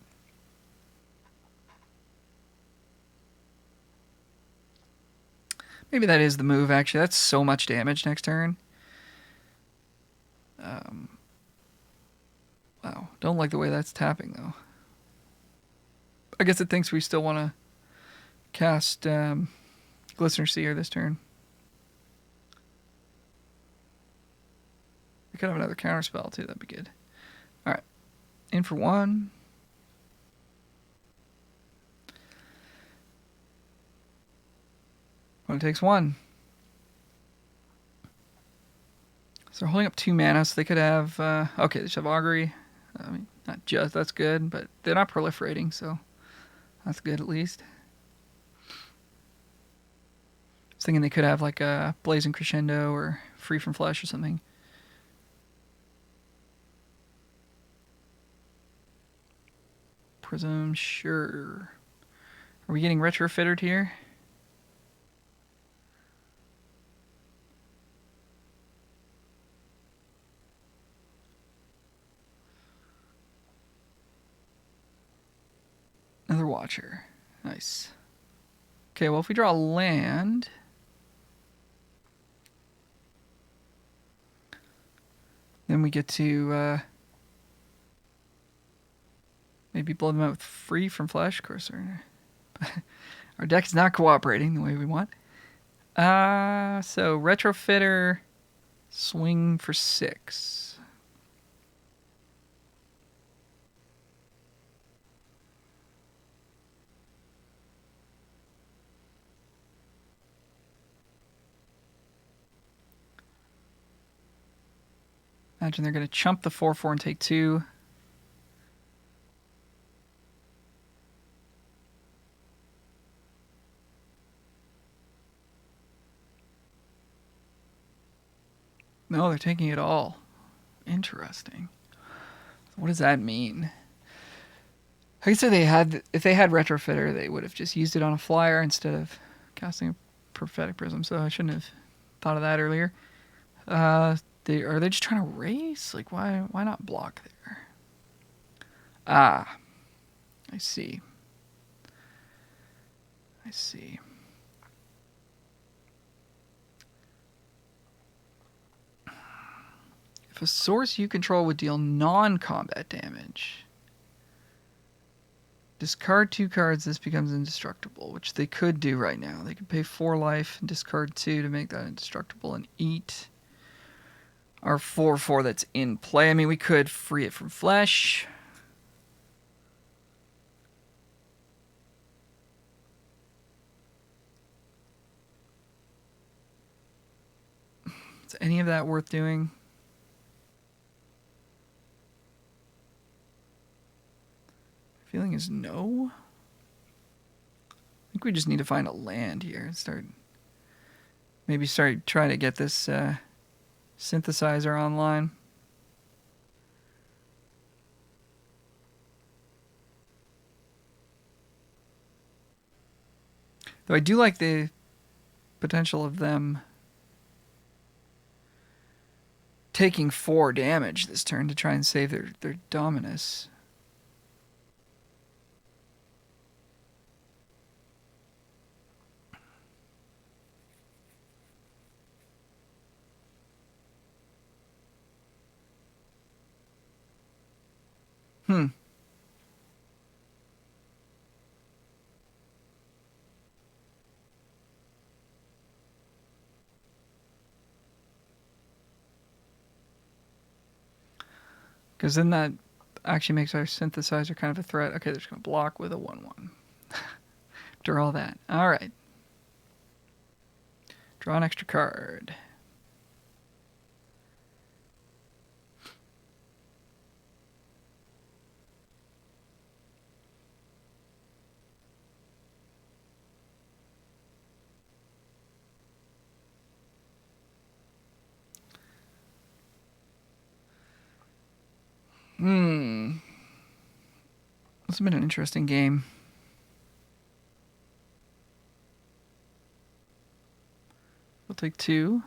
Maybe that is the move, actually. That's so much damage next turn. Wow. Don't like the way that's tapping, though. I guess it thinks we still want to cast Glistener Seer this turn. We could have another counterspell, too. That'd be good. Alright. In for one. One takes one. So they're holding up 2 mana, so they could have... okay, they should have Augury. I mean, not just, that's good, but they're not proliferating, so that's good at least. I was thinking they could have like a Blazing Crescendo or Free from Flesh or something. Prism, sure. Are we getting retrofitted here? Another Watcher. Nice. Okay, well, if we draw land... then we get to... maybe blow them out with Free from Flesh. Of course, our deck is not cooperating the way we want. So Retrofitter, swing for 6. Imagine they're going to chump the 4/4 and take 2. No, they're taking it all. Interesting. What does that mean? I guess if they had Retrofitter, they would have just used it on a flyer instead of casting Prophetic Prism, so I shouldn't have thought of that earlier. Are they just trying to race? Like, why not block there? Ah, I see. I see. If a source you control would deal non-combat damage, discard 2 cards, this becomes indestructible, which they could do right now. They could pay 4 life and discard 2 to make that indestructible and eat our 4/4 that's in play. I mean, we could free it from flesh. Is any of that worth doing? Feeling is no. I think we just need to find a land here and start trying to get this synthesizer online. Though I do like the potential of them taking 4 damage this turn to try and save their Dominus. Because then that actually makes our synthesizer kind of a threat. Okay, they're just going to block with a 1/1. After all that. Alright. Draw an extra card. This has been an interesting game. We'll take 2.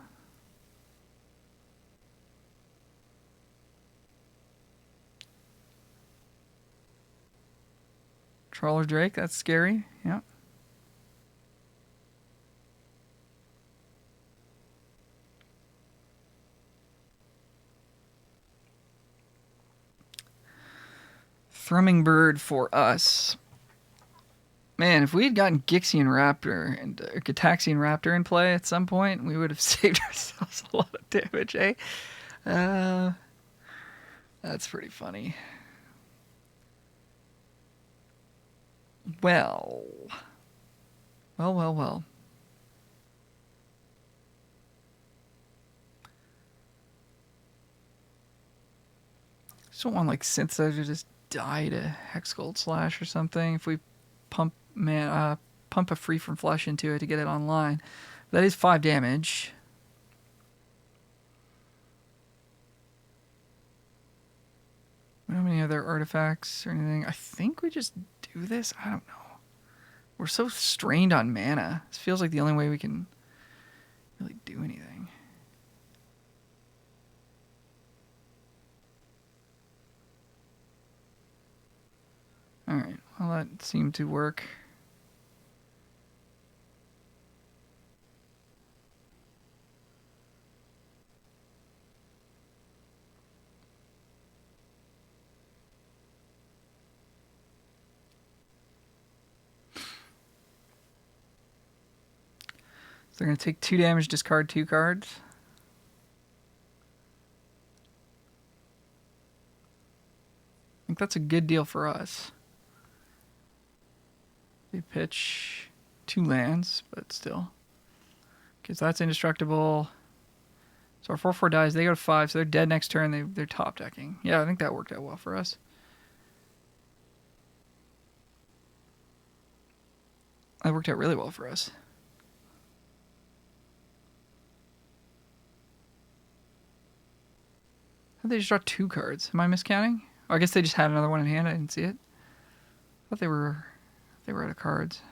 Trawler Drake, that's scary. Yeah. Thrumming Bird for us. Man, if we had gotten Gixian Raptor and Gitaxian Raptor in play at some point, we would have saved ourselves a lot of damage, eh? That's pretty funny. Well. Just don't want like synthesizer to just die to Hexgold Slash or something. If we pump a free from flesh into it to get it online, that is 5 damage. We don't have any other artifacts or anything. I think we just do this. I don't know. We're so strained on mana. This feels like the only way we can really do anything. Alright, well that seemed to work. So they're going to take 2 damage, discard 2 cards. I think that's a good deal for us. They pitch 2 lands, but still. Because that's indestructible. So our 4/4 dies, they go to 5, so they're dead next turn, they're top decking. Yeah, I think that worked out well for us. That worked out really well for us. How did they just draw 2 cards? Am I miscounting? Oh, I guess they just had another one in hand, I didn't see it. I thought they were out of cards.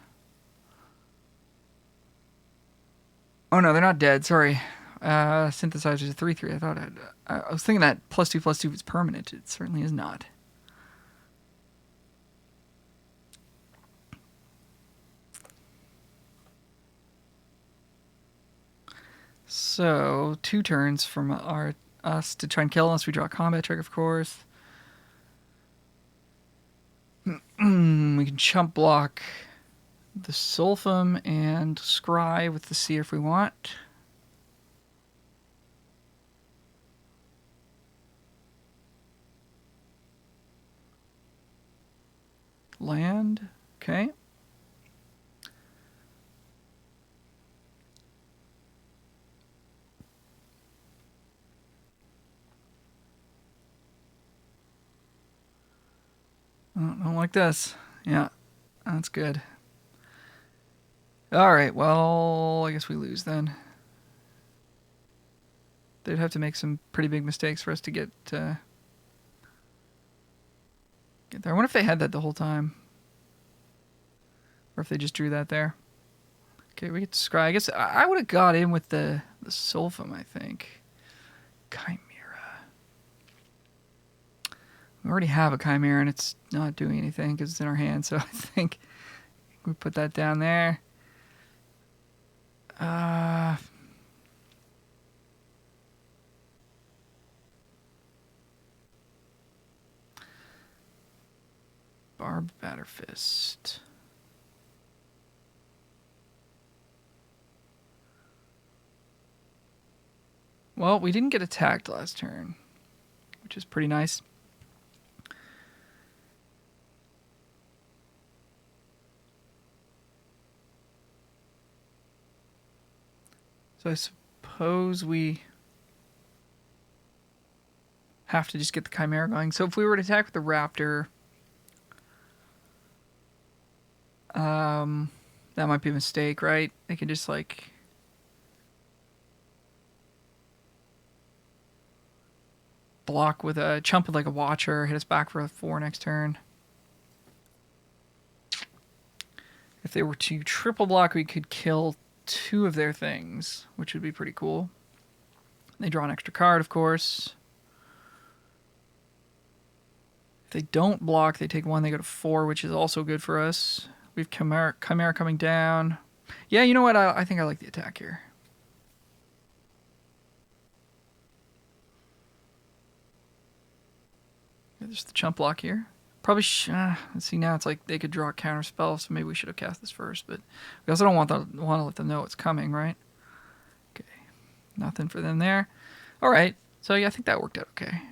Oh no, they're not dead. Sorry. Synthesizer's a 3/3. I was thinking that +2/+2 was permanent. It certainly is not. So 2 turns from us to try and kill unless we draw a combat trick, of course. We can chump block the Sulfum and Scry with the Seer if we want. Land. Okay. I don't like this. Yeah, that's good. All right, well, I guess we lose then. They'd have to make some pretty big mistakes for us to get there. I wonder if they had that the whole time. Or if they just drew that there. Okay, we get to scry. I guess I would have got in with the Sulfum, I think. Chimera. We already have a Chimera and it's not doing anything because it's in our hand, so I think we put that down there. Barb Batterfist. Well, we didn't get attacked last turn, which is pretty nice. So I suppose we have to just get the Chimera going. So if we were to attack with the Raptor, that might be a mistake, right? They could just like block with a chump with like a Watcher, hit us back for a 4 next turn. If they were to triple block, we could kill 2 of their things, which would be pretty cool. They draw an extra card, of course. If they don't block, they take 1, they go to 4, which is also good for us. We have Chimera coming down. Yeah, you know what? I think I like the attack here. There's the chump block here. Probably, let's see now, it's like they could draw a counter spell, so maybe we should have cast this first, but we also don't want to let them know it's coming, right? Okay, nothing for them there. All right, so yeah, I think that worked out okay.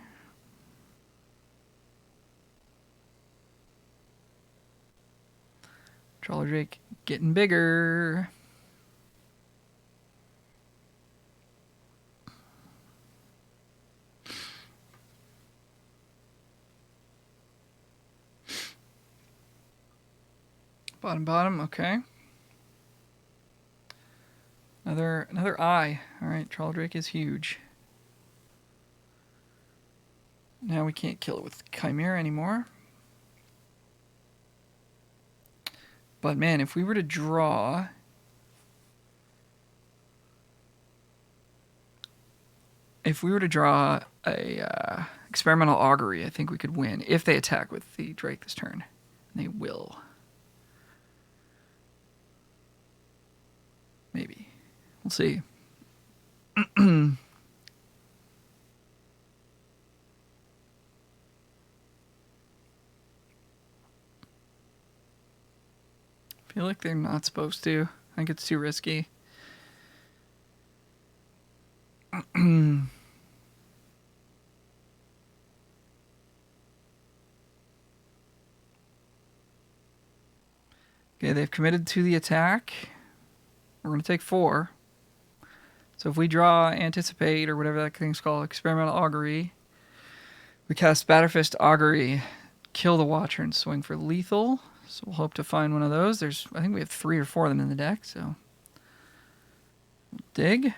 Trawler Drake getting bigger. Bottom, okay. Another eye. All right, Trawler Drake is huge. Now we can't kill it with Chimera anymore. But man, if we were to draw a experimental augury, I think we could win if they attack with the Drake this turn. And they will. Maybe. We'll see. Feel like they're not supposed to. I think it's too risky. Okay, they've committed to the attack. We're going to take 4. So if we draw Anticipate, or whatever that thing's called, Experimental Augury, we cast Batterfist Augury, kill the Watcher, and swing for lethal. So we'll hope to find one of those. I think we have 3 or 4 of them in the deck, so dig.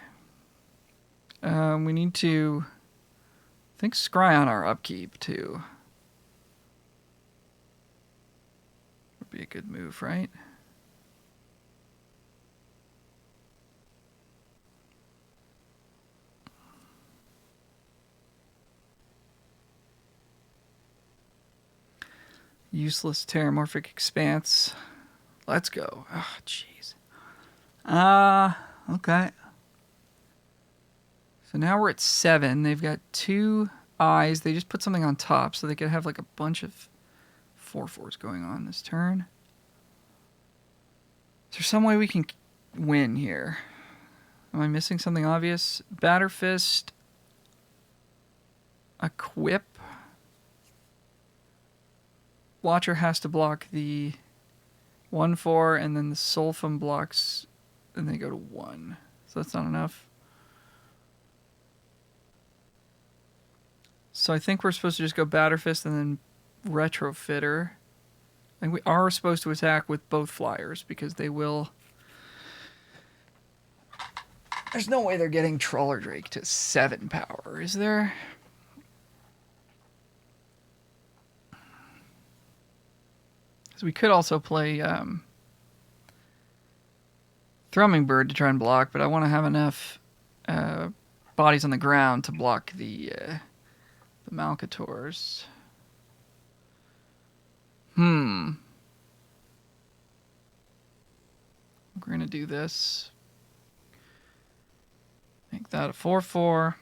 We need to, I think, scry on our upkeep too. Would be a good move, right? Useless Terramorphic Expanse. Let's go. Oh, jeez. Okay. So now we're at 7. They've got 2 eyes. They just put something on top so they could have like a bunch of 4/4s going on this turn. Is there some way we can win here? Am I missing something obvious? Batter Fist. Equip. Watcher has to block the 1/4, and then the Sulfum blocks, and they go to 1. So that's not enough. So I think we're supposed to just go Batter Fist and then Retrofitter. And we are supposed to attack with both flyers because they will... There's no way they're getting Trawler Drake to 7 power, is there? So we could also play Thrumming Bird to try and block, but I want to have enough bodies on the ground to block the Malcators. We're going to do this. Make that a 4/4.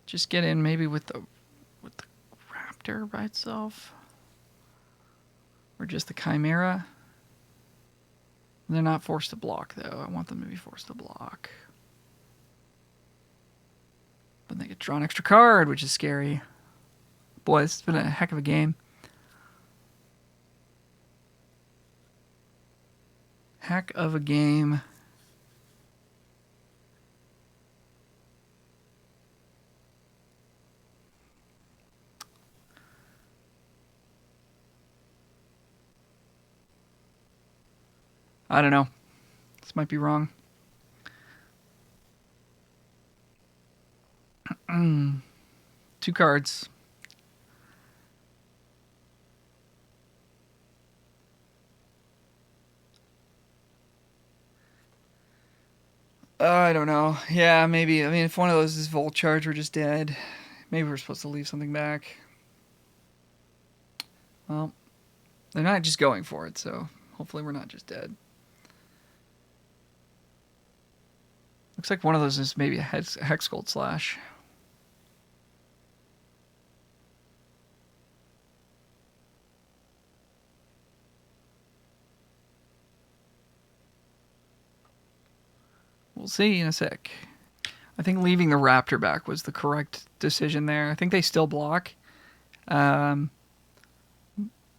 Just get in maybe with the Raptor by itself. Or just the Chimera. They're not forced to block, though. I want them to be forced to block. Then they get draw an extra card, which is scary. Boy, this has been a heck of a game. Heck of a game. I don't know. This might be wrong. 2 cards. I don't know. Yeah, maybe. I mean, if one of those is Volt Charge, we're just dead. Maybe we're supposed to leave something back. Well, they're not just going for it, so hopefully we're not just dead. Looks like one of those is maybe a Hexgold Slash. We'll see in a sec. I think leaving the Raptor back was the correct decision there. I think they still block,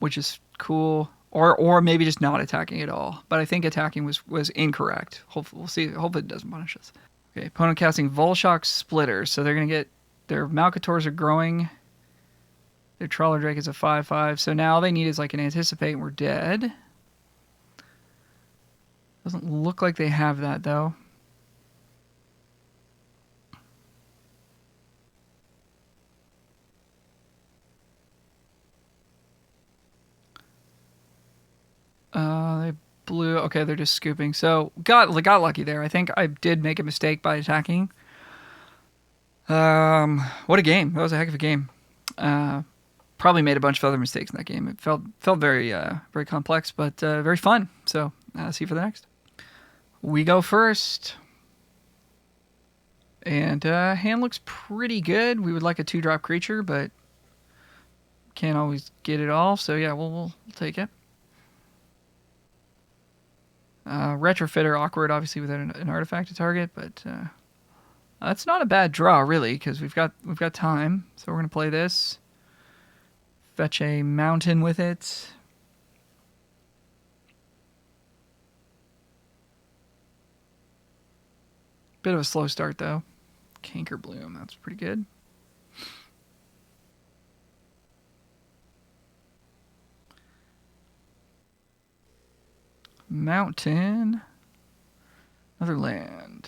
which is cool. Or maybe just not attacking at all. But I think attacking was incorrect. Hopefully, we'll see. Hopefully it doesn't punish us. Okay, opponent casting Volshock Splitter. So they're going to get... Their Malcators are growing. Their Trawler Drake is a 5/5. So now all they need is like an Anticipate and we're dead. Doesn't look like they have that, though. They blew... Okay, they're just scooping. So, got lucky there. I think I did make a mistake by attacking. What a game. That was a heck of a game. Probably made a bunch of other mistakes in that game. It felt very very complex, but very fun. So, see you for the next. We go first. And hand looks pretty good. We would like a 2-drop creature, but can't always get it all. So, yeah, we'll take it. Retrofitter, awkward, obviously, without an artifact to target, but that's not a bad draw, really, because we've got time. So we're gonna play this. Fetch a mountain with it. Bit of a slow start, though. Canker Bloom, that's pretty good. Mountain. Another land.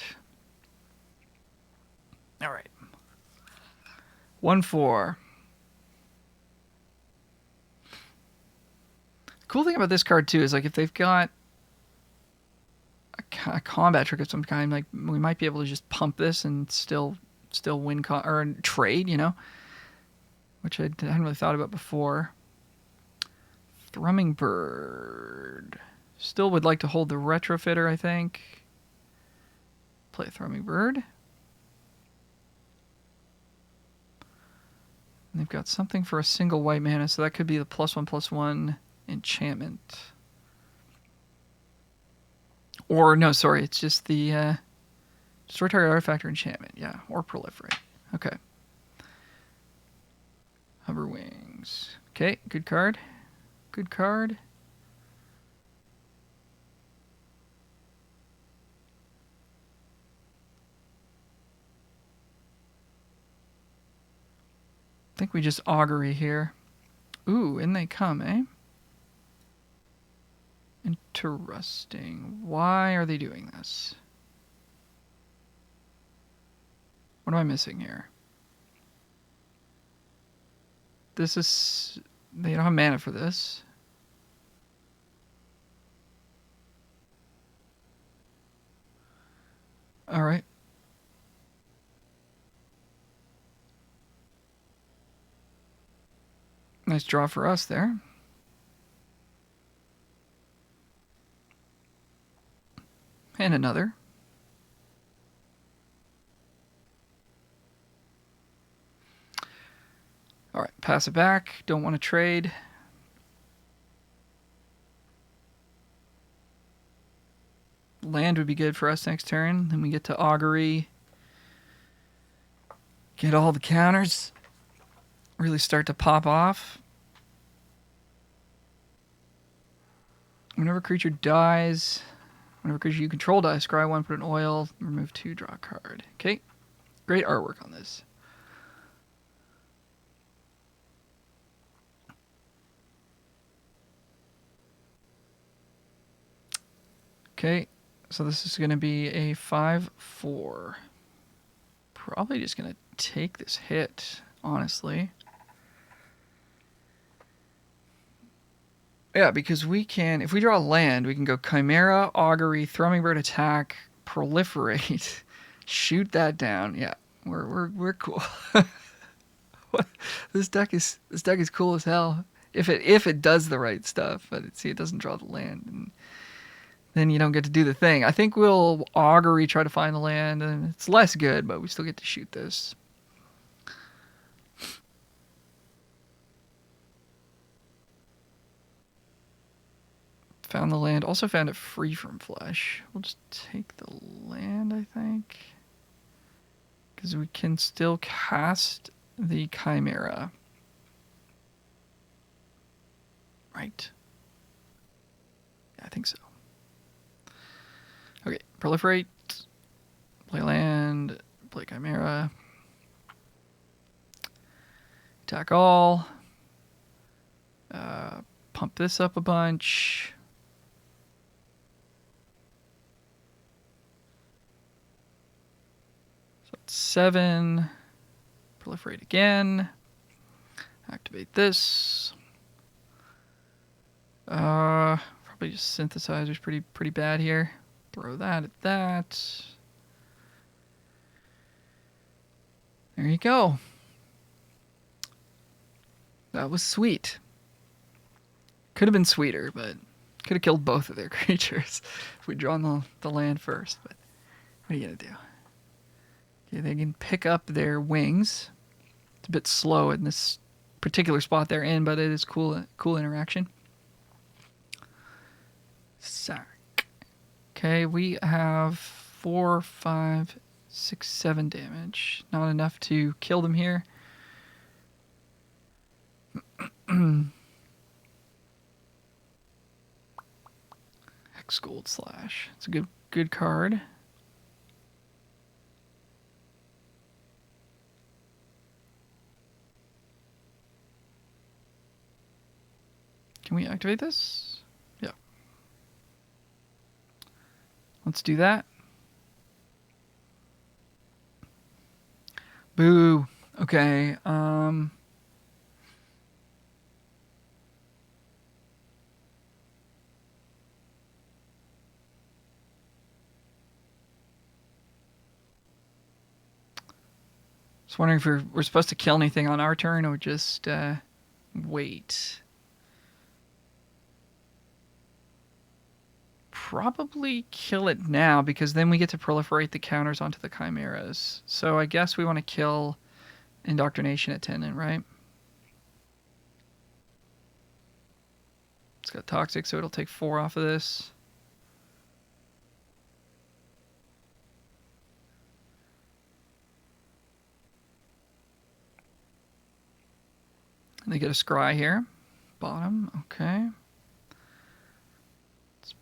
All right. 1/4. The cool thing about this card, too, is like if they've got a combat trick of some kind, like we might be able to just pump this and still win or trade, you know? which I hadn't really thought about before. Thrumming Bird. Still would like to hold the Retrofitter, I think. Play a Thrumming Bird. And they've got something for a single white mana, so that could be the +1/+1 enchantment. Or, no, sorry, it's just the destroy target artifact or enchantment. Yeah, or proliferate. Okay. Hover Wings. Okay, good card. Good card. I think we just augury here. Ooh, in they come, eh? Interesting. Why are they doing this? What am I missing here? This is... They don't have mana for this. Alright. Nice draw for us there. And another. Alright, pass it back. Don't want to trade. Land would be good for us next turn. Then we get to augury. Get all the counters. Really start to pop off. Whenever creature dies, whenever creature you control dies, scry 1, put an oil, remove 2, draw a card. Okay, great artwork on this. Okay, so this is going to be a 5/4. Probably just going to take this hit, honestly. Yeah, because we can, if we draw land, we can go Chimera, Augury, Thrumming Bird attack, Proliferate, shoot that down. Yeah, we're cool. This deck is cool as hell. If it does the right stuff, but see, it doesn't draw the land, and then you don't get to do the thing. I think we'll Augury try to find the land, and it's less good, but we still get to shoot this. Found the land. Also found it free from flesh. We'll just take the land, I think. Because we can still cast the Chimera. Right? Yeah, I think so. Okay, proliferate. Play land. Play Chimera. Attack all. Pump this up a bunch. So it's 7. Proliferate again. Activate this. Probably just synthesizer's pretty bad here. Throw that at that. There you go. That was sweet. Could have been sweeter, but could have killed both of their creatures if we'd drawn the land first. But what are you gonna do? Okay, they can pick up their wings. It's a bit slow in this particular spot they're in, but it is cool interaction. Sack. Okay, we have 4, 5, 6, 7 damage. Not enough to kill them here. Hex-Gold Slash. It's a good card. Can we activate this? Yeah. Let's do that. Boo. Okay. was wondering if we're supposed to kill anything on our turn or just wait. Probably kill it now because then we get to proliferate the counters onto the chimeras. So I guess we want to kill Indoctrination Attendant, right? It's got Toxic, so it'll take 4 off of this. And they get a Scry here. Bottom, okay. It's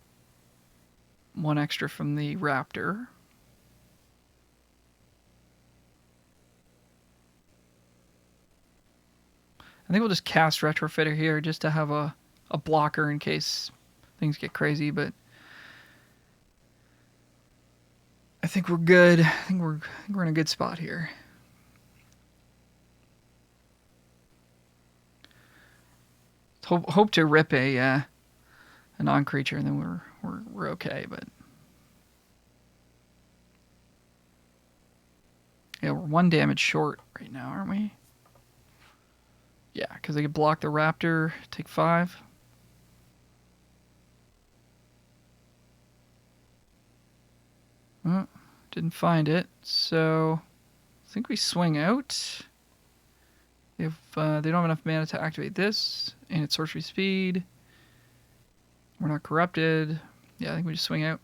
1 extra from the Raptor. I think we'll just cast Retrofitter here just to have a blocker in case things get crazy, but I think we're good. I think we're in a good spot here. Hope to rip a non-creature and then we're okay, but yeah, we're 1 damage short right now, aren't we? Yeah, because they could block the Raptor, take 5. Oh, didn't find it, so I think we swing out. If they don't have enough mana to activate this, and it's sorcery speed. We're not corrupted. Yeah, I think we just swing out.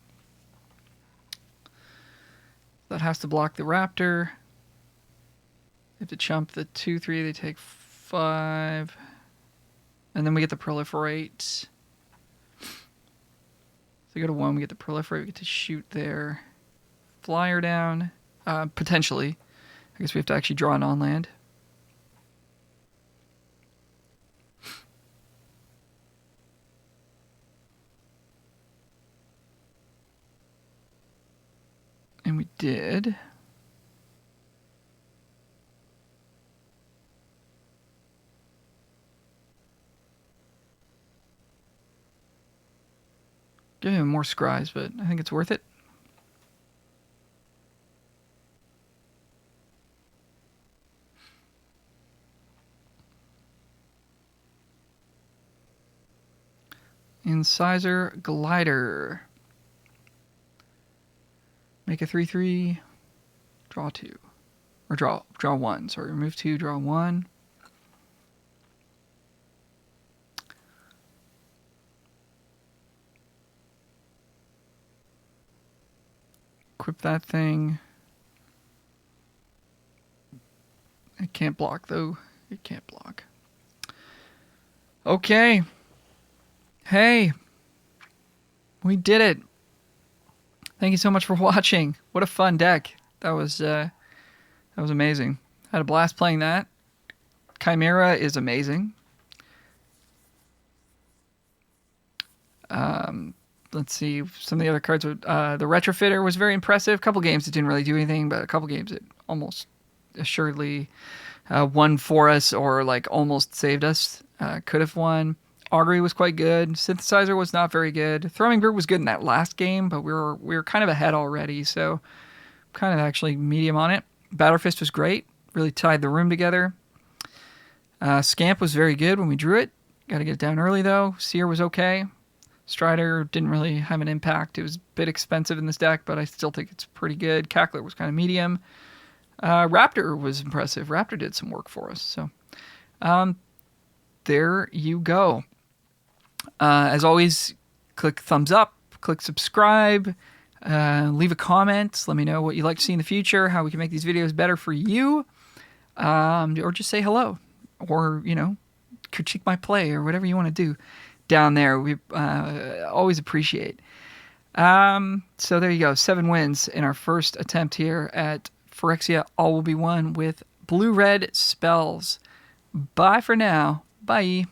That has to block the Raptor. They have to chump the 2/3, they take 5. And then we get the proliferate. So we go to 1, we get the proliferate, we get to shoot their flyer down. Potentially. I guess we have to actually draw an on-land. And we did. Give him more scries, but I think it's worth it. Incisor Glider. Make a 3/3. Draw 2. Or draw 1. Sorry, remove 2, draw 1. Equip that thing. It can't block, though. It can't block. Okay. Hey. We did it. Thank you so much for watching. What a fun deck. That was amazing. I had a blast playing that. Chimera is amazing. Let's see. Some of the other cards. The Retrofitter was very impressive. A couple games it didn't really do anything, but a couple games it almost assuredly won for us or like almost saved us. Could have won. Augury was quite good. Synthesizer was not very good. Thrumming Group was good in that last game, but we were kind of ahead already, so kind of actually medium on it. Battlefist was great. Really tied the room together. Scamp was very good when we drew it. Got to get it down early, though. Seer was okay. Strider didn't really have an impact. It was a bit expensive in this deck, but I still think it's pretty good. Cackler was kind of medium. Raptor was impressive. Raptor did some work for us. So there you go. As always, click thumbs up, click subscribe, leave a comment. Let me know what you'd like to see in the future, how we can make these videos better for you, or just say hello, or, critique my play, or whatever you want to do down there. We always appreciate. So there you go. 7 wins in our first attempt here at Phyrexia. All will be won with blue-red spells. Bye for now. Bye.